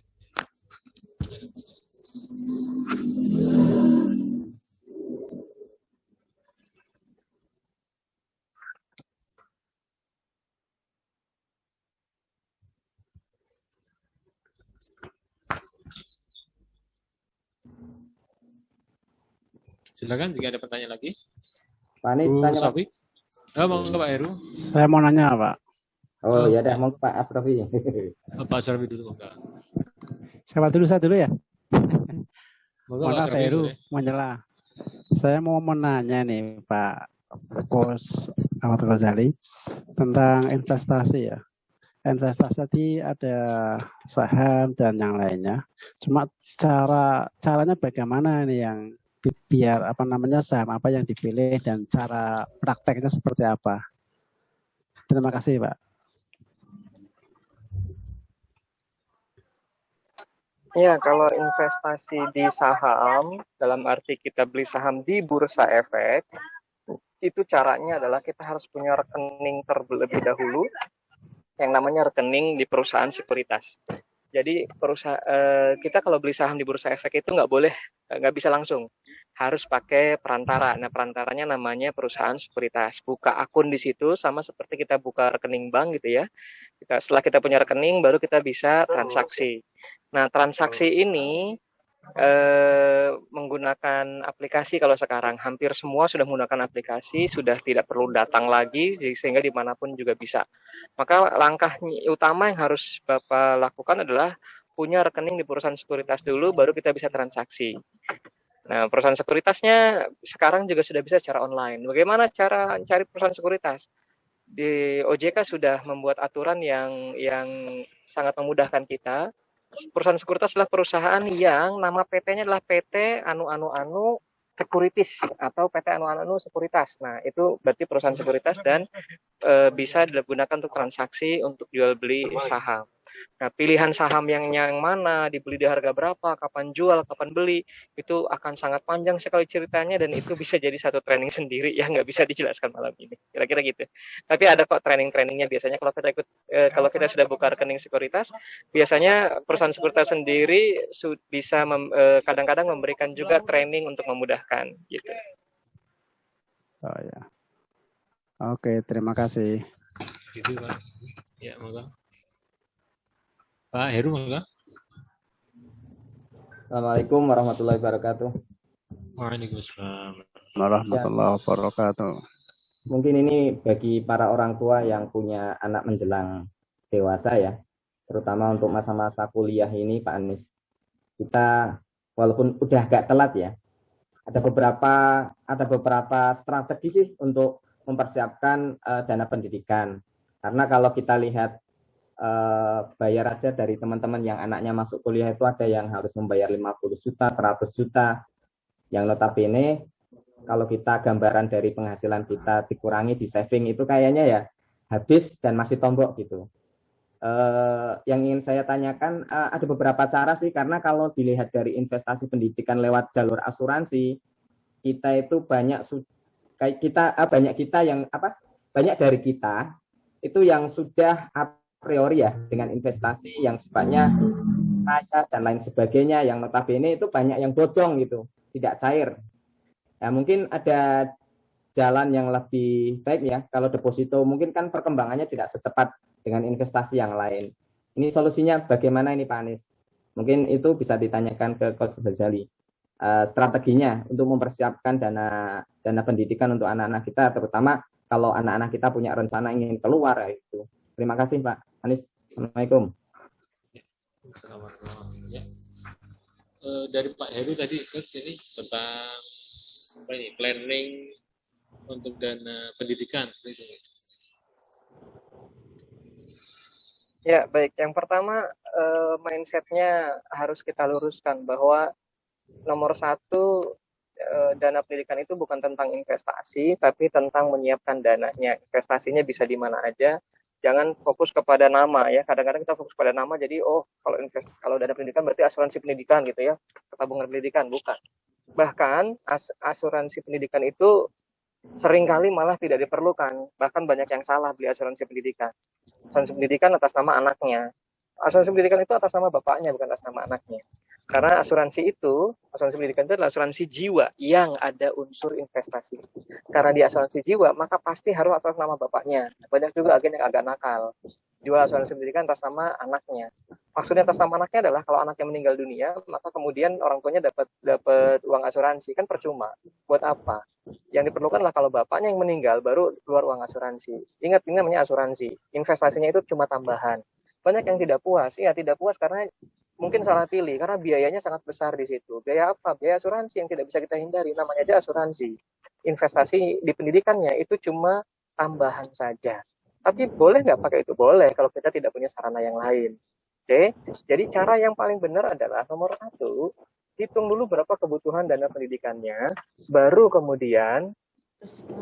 Silakan jika ada pertanyaan lagi. Pak Anies, Bu tanya Pak. Sofi. Oh, monggo Pak Heru. Saya mau nanya Pak. Oh ya dah, mau Pak Asrofi. Pak Sofi dulu monggo. Saya dulu ya. Monggo Mana Pak Heru menyela. Saya mau menanya nih Pak Bos Ahmad Ghazali tentang investasi ya. Investasi tadi ada saham dan yang lainnya. Cuma caranya bagaimana nih yang biar saham apa yang dipilih dan cara prakteknya seperti apa. Terima kasih Pak. Ya, kalau investasi di saham, dalam arti kita beli saham di bursa efek, itu caranya adalah kita harus punya rekening terlebih dahulu, yang namanya rekening di perusahaan sekuritas. Jadi kita kalau beli saham di bursa efek itu nggak bisa langsung, harus pakai perantara. Nah, perantaranya namanya perusahaan sekuritas. Buka akun di situ sama seperti kita buka rekening bank gitu ya. Setelah kita punya rekening, baru kita bisa transaksi. Nah, transaksi ini menggunakan aplikasi. Kalau sekarang hampir semua sudah menggunakan aplikasi, sudah tidak perlu datang lagi, sehingga dimanapun juga bisa. Maka langkah utama yang harus Bapak lakukan adalah punya rekening di perusahaan sekuritas dulu, baru kita bisa transaksi. Nah, perusahaan sekuritasnya sekarang juga sudah bisa secara online. Bagaimana cara mencari perusahaan sekuritas? Di OJK sudah membuat aturan yang sangat memudahkan kita. Perusahaan sekuritas adalah perusahaan yang nama PT-nya adalah PT Anu Sekuritis atau PT Anu Sekuritas. Nah, itu berarti perusahaan sekuritas dan bisa digunakan untuk transaksi untuk jual beli saham. Nah, pilihan saham yang mana, dibeli di harga berapa, kapan jual, kapan beli, itu akan sangat panjang sekali ceritanya dan itu bisa jadi satu training sendiri yang nggak bisa dijelaskan malam ini. Kira-kira gitu. Tapi ada kok training-trainingnya biasanya kalau kita kalau kita sudah buka rekening sekuritas, biasanya perusahaan sekuritas sendiri bisa kadang-kadang memberikan juga training untuk memudahkan gitu. Oh ya. Oke, terima kasih. Gitu Pak. Ya, monggo. Pak Heru monggo. Assalamualaikum warahmatullahi wabarakatuh. Waalaikumsalam warahmatullahi wabarakatuh. Mungkin ini bagi para orang tua yang punya anak menjelang dewasa ya, terutama untuk masa-masa kuliah ini Pak Anies. Kita walaupun udah agak telat ya, ada beberapa strategi sih untuk mempersiapkan dana pendidikan. Karena kalau kita lihat bayar aja dari teman-teman yang anaknya masuk kuliah itu ada yang harus membayar 50 juta, 100 juta. Yang notabene kalau kita gambaran dari penghasilan kita dikurangi di saving itu kayaknya ya habis dan masih tombok gitu. Yang ingin saya tanyakan, ada beberapa cara sih, karena kalau dilihat dari investasi pendidikan lewat jalur asuransi, kita itu banyak dari kita itu yang sudah a priori ya dengan investasi yang sifatnya saya dan lain sebagainya, yang notabene itu banyak yang bodong gitu, tidak cair. Ya mungkin ada jalan yang lebih baik ya, kalau deposito mungkin kan perkembangannya tidak secepat dengan investasi yang lain. Ini solusinya bagaimana ini Pak Anies? Mungkin itu bisa ditanyakan ke Coach Ghazali. Strateginya untuk mempersiapkan dana pendidikan untuk anak-anak kita, terutama kalau anak-anak kita punya rencana ingin keluar itu. Terima kasih Pak Anies. Assalamualaikum. Ya. Dari Pak Heru tadi Coach ini tentang planning untuk dana pendidikan seperti itu. Ya, baik. Yang pertama, mindset-nya harus kita luruskan bahwa nomor satu, dana pendidikan itu bukan tentang investasi, tapi tentang menyiapkan dananya. Investasinya bisa di mana aja. Jangan fokus kepada nama ya. Kadang-kadang kita fokus pada nama, jadi kalau dana pendidikan berarti asuransi pendidikan gitu ya, tabungan pendidikan, bukan. Bahkan asuransi pendidikan itu seringkali malah tidak diperlukan. Bahkan banyak yang salah beli asuransi pendidikan. Asuransi pendidikan atas nama anaknya. Asuransi pendidikan itu atas nama bapaknya, bukan atas nama anaknya. Karena asuransi pendidikan itu adalah asuransi jiwa yang ada unsur investasi. Karena di asuransi jiwa, maka pasti harus atas nama bapaknya. Banyak juga agen yang agak nakal. Jual asuransi pendidikan atas nama anaknya. Maksudnya atas nama anaknya adalah kalau anaknya meninggal dunia, maka kemudian orang tuanya dapat uang asuransi. Kan percuma. Buat apa? Yang diperlukan adalah kalau bapaknya yang meninggal, baru keluar uang asuransi. Ingat, ini namanya asuransi. Investasinya itu cuma tambahan. Banyak yang tidak puas. Ya, tidak puas karena mungkin salah pilih. Karena biayanya sangat besar di situ. Biaya apa? Biaya asuransi yang tidak bisa kita hindari. Namanya aja asuransi. Investasi di pendidikannya itu cuma tambahan saja. Tapi boleh nggak pakai itu? Boleh kalau kita tidak punya sarana yang lain. Oke? Jadi cara yang paling benar adalah nomor satu, hitung dulu berapa kebutuhan dana pendidikannya, baru kemudian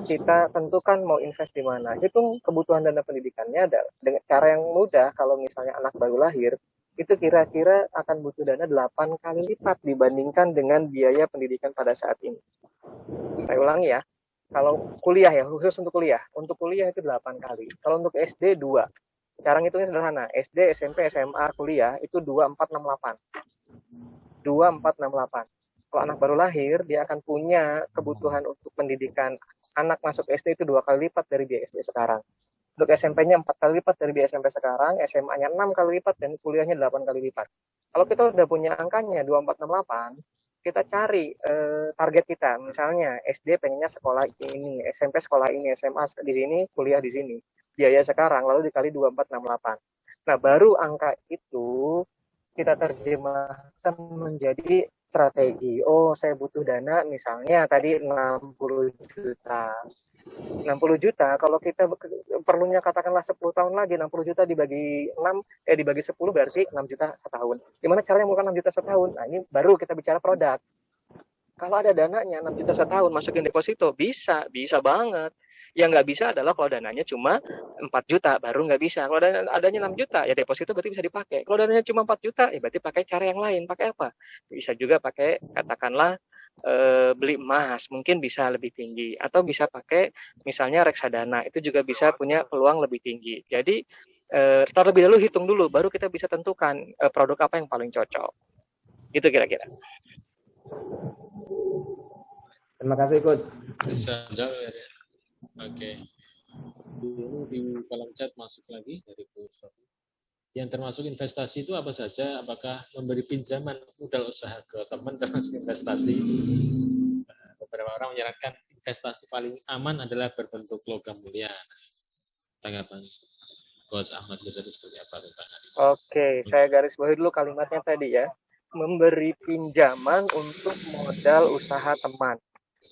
kita tentukan mau invest di mana. Hitung kebutuhan dana pendidikannya dengan cara yang mudah. Kalau misalnya anak baru lahir, itu kira-kira akan butuh dana 8 kali lipat dibandingkan dengan biaya pendidikan pada saat ini. Saya ulangi ya. Kalau kuliah ya, khusus untuk kuliah. Untuk kuliah itu 8 kali. Kalau untuk SD 2. Cara ngitungnya sederhana. SD, SMP, SMA, kuliah itu 2468. 2468. Kalau anak baru lahir, dia akan punya kebutuhan untuk pendidikan anak masuk SD itu 2 kali lipat dari biaya SD sekarang. Untuk SMP-nya 4 kali lipat dari biaya SMP sekarang, SMA-nya 6 kali lipat, dan kuliahnya 8 kali lipat. Kalau kita udah punya angkanya 2468, kita cari target kita. Misalnya SD pengennya sekolah ini, SMP sekolah ini, SMA di sini, kuliah di sini. Biaya sekarang lalu dikali 2468. Nah, baru angka itu kita terjemahkan menjadi strategi. Oh, saya butuh dana misalnya tadi 60 juta. 60 juta kalau kita perlunya katakanlah 10 tahun lagi, 60 juta dibagi 10 berarti 6 juta setahun. Gimana caranya bukan 6 juta setahun? Nah, ini baru kita bicara produk. Kalau ada dananya 6 juta setahun masukin deposito, bisa banget. Yang nggak bisa adalah kalau dananya cuma 4 juta, baru nggak bisa. Kalau adanya 6 juta, ya deposito berarti bisa dipakai. Kalau dananya cuma 4 juta, ya berarti pakai cara yang lain. Pakai apa? Bisa juga pakai, katakanlah, beli emas, mungkin bisa lebih tinggi. Atau bisa pakai misalnya reksadana, itu juga bisa punya peluang lebih tinggi. Jadi, terlebih dahulu hitung dulu, baru kita bisa tentukan produk apa yang paling cocok. Itu kira-kira. Terima kasih, Coach. Bisa jauh ya. Oke. Dulu di kolom chat masuk lagi dari Coach. Yang termasuk investasi itu apa saja? Apakah memberi pinjaman modal usaha ke teman termasuk investasi? Beberapa orang menyarankan investasi paling aman adalah berbentuk logam mulia. Tanggapan Coach Ahmad Ghazali seperti apa tentang hal ini? Oke, saya garis bawahi dulu kalimatnya tadi ya. Memberi pinjaman untuk modal usaha teman.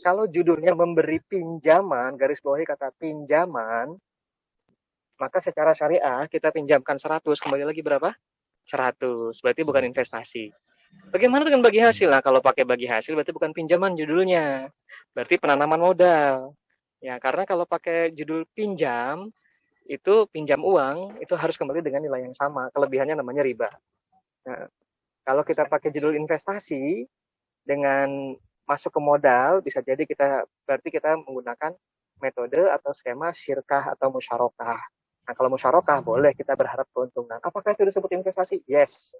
Kalau judulnya memberi pinjaman, garis bawahi kata pinjaman, maka secara syariah kita pinjamkan 100, kembali lagi berapa? 100, berarti bukan investasi. Bagaimana dengan bagi hasil? Nah, kalau pakai bagi hasil berarti bukan pinjaman judulnya. Berarti penanaman modal. Ya, karena kalau pakai judul pinjam, itu pinjam uang, itu harus kembali dengan nilai yang sama. Kelebihannya namanya riba. Nah, kalau kita pakai judul investasi, dengan masuk ke modal, bisa jadi berarti kita menggunakan metode atau skema syirkah atau musyarakah. Nah, kalau musyarakah boleh kita berharap keuntungan. Apakah itu disebut investasi? Yes.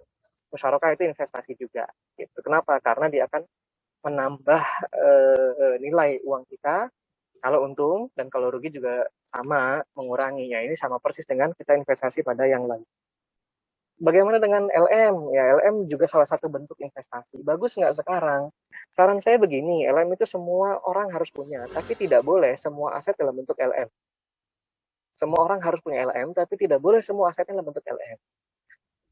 Musyarakah itu investasi juga. Gitu. Kenapa? Karena dia akan menambah nilai uang kita. Kalau untung dan kalau rugi juga sama, mengurangi. Ya, ini sama persis dengan kita investasi pada yang lain. Bagaimana dengan LM? Ya, LM juga salah satu bentuk investasi. Bagus nggak sekarang? Saran saya begini, LM itu semua orang harus punya, tapi tidak boleh semua aset dalam bentuk LM. Semua orang harus punya LM, tapi tidak boleh semua asetnya dalam bentuk LM.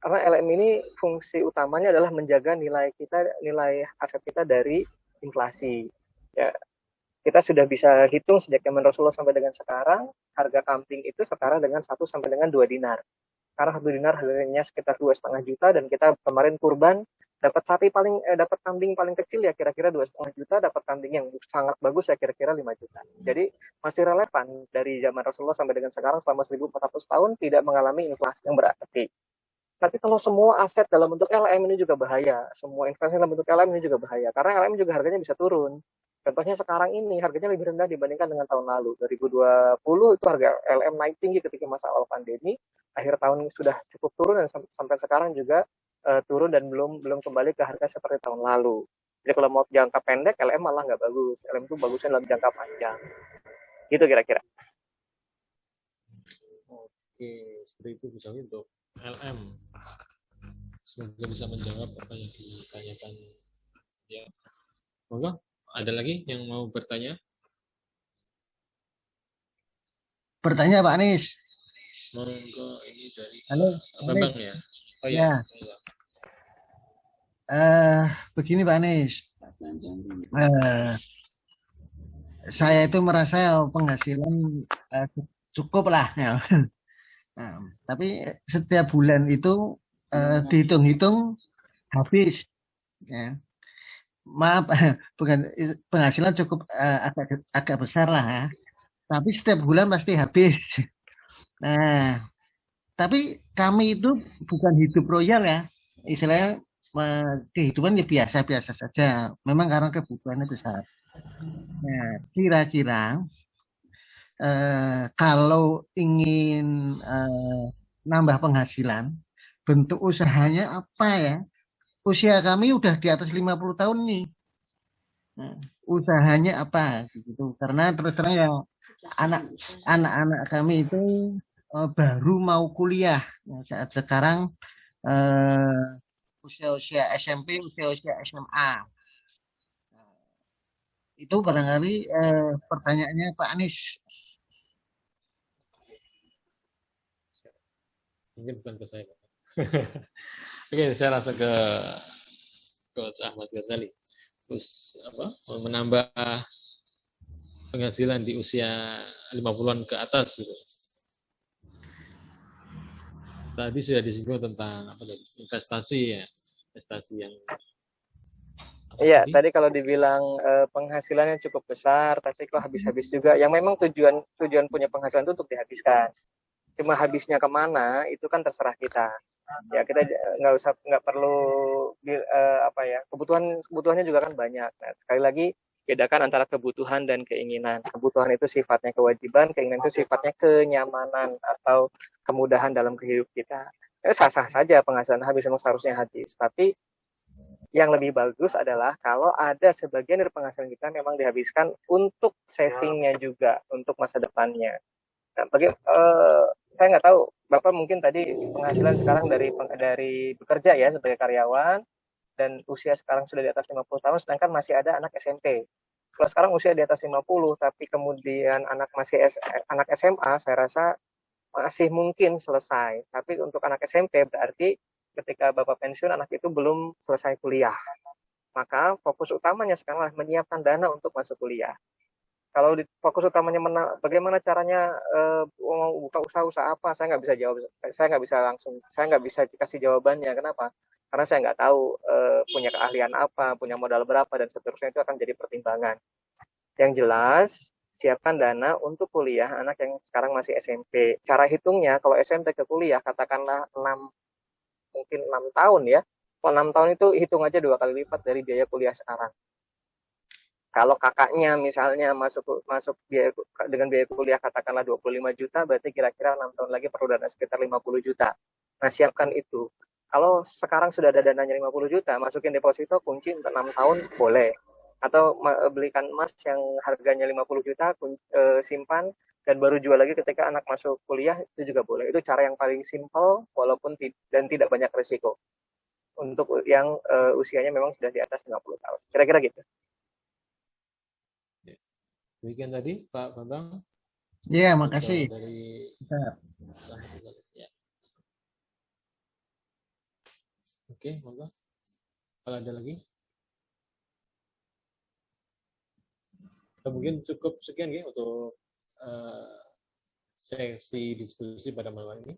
Karena LM ini fungsi utamanya adalah menjaga nilai aset kita dari inflasi. Ya, kita sudah bisa hitung sejak zaman Rasulullah sampai dengan sekarang, harga kambing itu setara dengan 1 sampai dengan 2 dinar. Karena 1 dinar harganya sekitar 2,5 juta, dan kita kemarin kurban dapat dapat kambing paling kecil ya kira-kira 2,5 juta, dapat kambing yang sangat bagus ya kira-kira 5 juta. Jadi masih relevan dari zaman Rasulullah sampai dengan sekarang selama 1400 tahun tidak mengalami inflasi yang berarti. Tapi kalau semua aset dalam bentuk LM ini juga bahaya. Semua investasi dalam bentuk LM ini juga bahaya. Karena LM juga harganya bisa turun. Contohnya sekarang ini harganya lebih rendah dibandingkan dengan tahun lalu. 2020 itu harga LM naik tinggi ketika masa awal pandemi. Akhir tahun sudah cukup turun dan sampai sekarang juga turun dan belum kembali ke harga seperti tahun lalu. Jadi kalau mau jangka pendek, LM malah nggak bagus. LM itu bagusnya dalam jangka panjang. Gitu kira-kira. Oke, seperti itu bisa untuk LM. Semoga bisa menjawab apa yang ditanyakan. Ya, monggo. Ada lagi yang mau bertanya? Bertanya Pak Anies. Monggo, ini dari Halo, Bambang ya. Oh ya. Begini Pak Anies. Saya itu merasa penghasilan cukup lah ya. Nah, tapi setiap bulan itu dihitung-hitung habis ya. Maaf, bukan penghasilan cukup agak besar lah ya. Tapi setiap bulan pasti habis. Nah, tapi kami itu bukan hidup royal ya. Istilahnya kehidupan ya biasa-biasa saja. Memang karena kebutuhannya besar. Nah, kira-kira kalau ingin nambah penghasilan, bentuk usahanya apa ya? Usia kami udah di atas 50 tahun nih. Nah, usahanya apa gitu. Karena terus terang ya anak-anak kami itu baru mau kuliah. Nah, saat sekarang usia-usia SMP, usia-usia SMA. Itu barangkali pertanyaannya Pak Anies. Mungkin bukan ke saya. Oke, saya langsung ke Coach Ahmad Ghazali. Terus menambah penghasilan di usia 50-an ke atas gitu. Tadi sudah disinggung tentang investasi ya, investasi yang Iya, tadi kalau dibilang penghasilannya cukup besar, tapi kok habis-habis juga. Yang memang tujuan punya penghasilan itu untuk dihabiskan. Cuma habisnya kemana itu kan terserah kita. Ya kita nggak perlu kebutuhannya juga kan banyak. Nah, sekali lagi bedakan antara kebutuhan dan keinginan. Kebutuhan itu sifatnya kewajiban, keinginan itu sifatnya kenyamanan atau kemudahan dalam kehidupan kita. Sah-sah saja penghasilan habis, memang seharusnya habis. Tapi yang lebih bagus adalah kalau ada sebagian dari penghasilan kita memang dihabiskan untuk savingnya juga, untuk masa depannya. Nah, saya nggak tahu, Bapak mungkin tadi penghasilan sekarang dari bekerja ya sebagai karyawan, dan usia sekarang sudah di atas 50 tahun, sedangkan masih ada anak SMP. Kalau sekarang usia di atas 50, tapi kemudian anak SMA, saya rasa masih mungkin selesai. Tapi untuk anak SMP berarti ketika Bapak pensiun, anak itu belum selesai kuliah. Maka fokus utamanya sekarang adalah menyiapkan dana untuk masuk kuliah. Kalau fokus utamanya bagaimana caranya mau buka usaha apa, saya nggak bisa jawab. Saya nggak bisa kasih jawabannya. Kenapa? karena saya nggak tahu punya keahlian apa, punya modal berapa, dan seterusnya itu akan jadi pertimbangan. Yang jelas, siapkan dana untuk kuliah anak yang sekarang masih SMP. Cara hitungnya, kalau SMP ke kuliah, katakanlah 6 tahun ya. Kalau 6 tahun itu hitung aja 2 kali lipat dari biaya kuliah sekarang. Kalau kakaknya misalnya masuk biaya, dengan biaya kuliah katakanlah 25 juta, berarti kira-kira 6 tahun lagi perlu dana sekitar 50 juta. Nah, siapkan itu. Kalau sekarang sudah ada dananya 50 juta, masukin deposito kunci untuk 6 tahun boleh. Atau belikan emas yang harganya 50 juta, simpan, dan baru jual lagi ketika anak masuk kuliah, itu juga boleh. Itu cara yang paling simpel, walaupun dan tidak banyak risiko. Untuk yang usianya memang sudah di atas 50 tahun. Kira-kira gitu. Demikian tadi Pak Bambang. Ya, makasih. Dari ya. Oke, monggo. Kalau ada lagi? Mungkin cukup sekian ya untuk sesi diskusi pada malam ini.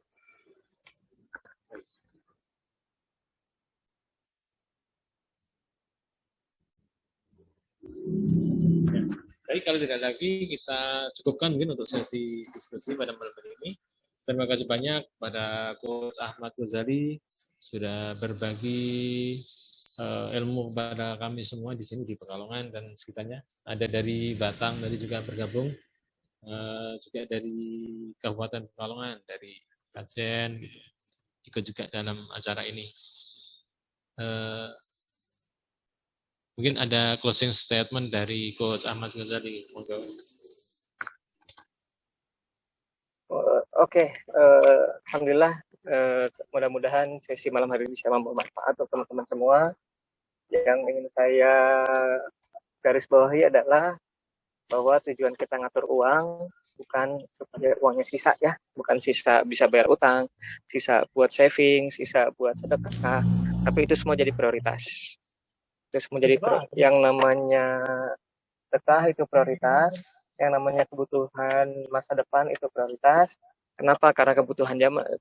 Baik, kalau tidak lagi kita cukupkan mungkin untuk sesi diskusi pada malam hari ini. Terima kasih banyak pada Coach Ahmad Ghazali sudah berbagi ilmu kepada kami semua di sini di Pekalongan dan sekitarnya. Ada dari Batam tadi juga bergabung, juga dari Kabupaten Pekalongan, dari Kajen, gitu. Ikut juga dalam acara ini. Mungkin ada closing statement dari Coach Ahmad Ghazali. Monggo. Oke, alhamdulillah. Mudah-mudahan sesi malam hari ini bisa membawa manfaat untuk teman-teman semua. Yang ingin saya garis bawahi adalah bahwa tujuan kita ngatur uang bukan supaya uangnya sisa ya, bukan sisa bisa bayar utang, sisa buat saving, sisa buat sedekah, tapi itu semua jadi prioritas. Terus menjadi yang namanya sedekah itu prioritas, yang namanya kebutuhan masa depan itu prioritas. Kenapa? Karena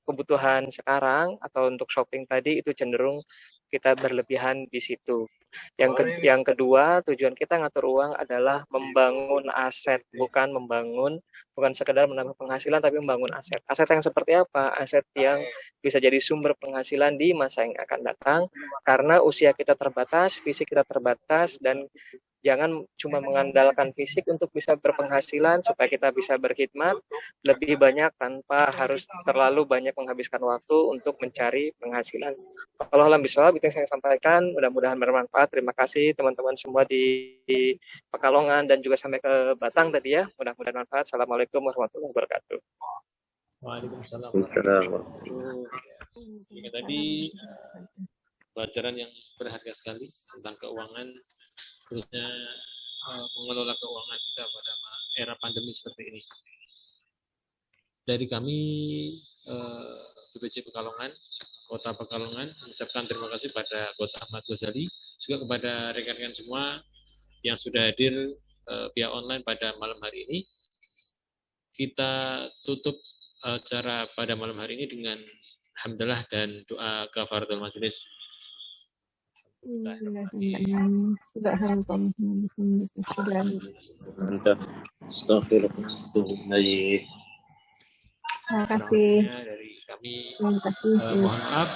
kebutuhan sekarang atau untuk shopping tadi itu cenderung kita berlebihan di situ. Yang kedua, tujuan kita ngatur uang adalah membangun aset, bukan sekedar menambah penghasilan, tapi membangun aset. Aset yang seperti apa? Aset yang bisa jadi sumber penghasilan di masa yang akan datang, karena usia kita terbatas, fisik kita terbatas, dan jangan cuma mengandalkan fisik untuk bisa berpenghasilan supaya kita bisa berkhidmat lebih banyak tanpa harus terlalu banyak menghabiskan waktu untuk mencari penghasilan. Kalau alam bisawab itu yang saya sampaikan, mudah-mudahan bermanfaat. Terima kasih teman-teman semua di Pekalongan dan juga sampai ke Batang tadi ya. Mudah-mudahan manfaat. Assalamualaikum warahmatullahi wabarakatuh. Waalaikumsalam warahmatullahi wabarakatuh. Ini tadi pelajaran yang berharga sekali tentang keuangan, khususnya mengelola keuangan kita pada era pandemi seperti ini. Dari kami BPC Pekalongan, Kota Pekalongan, mengucapkan terima kasih pada Coach Ahmad Ghazali, juga kepada rekan-rekan semua yang sudah hadir via online pada malam hari ini. Kita tutup acara pada malam hari ini dengan hamdalah dan doa kafaratul majelis. Terima kasih. Dari kami mohon maaf.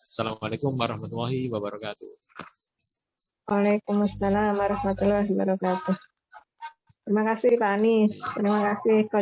Assalamualaikum warahmatullahi wabarakatuh. Waalaikumsalam warahmatullahi wabarakatuh. Terima kasih Pak Anies. Terima kasih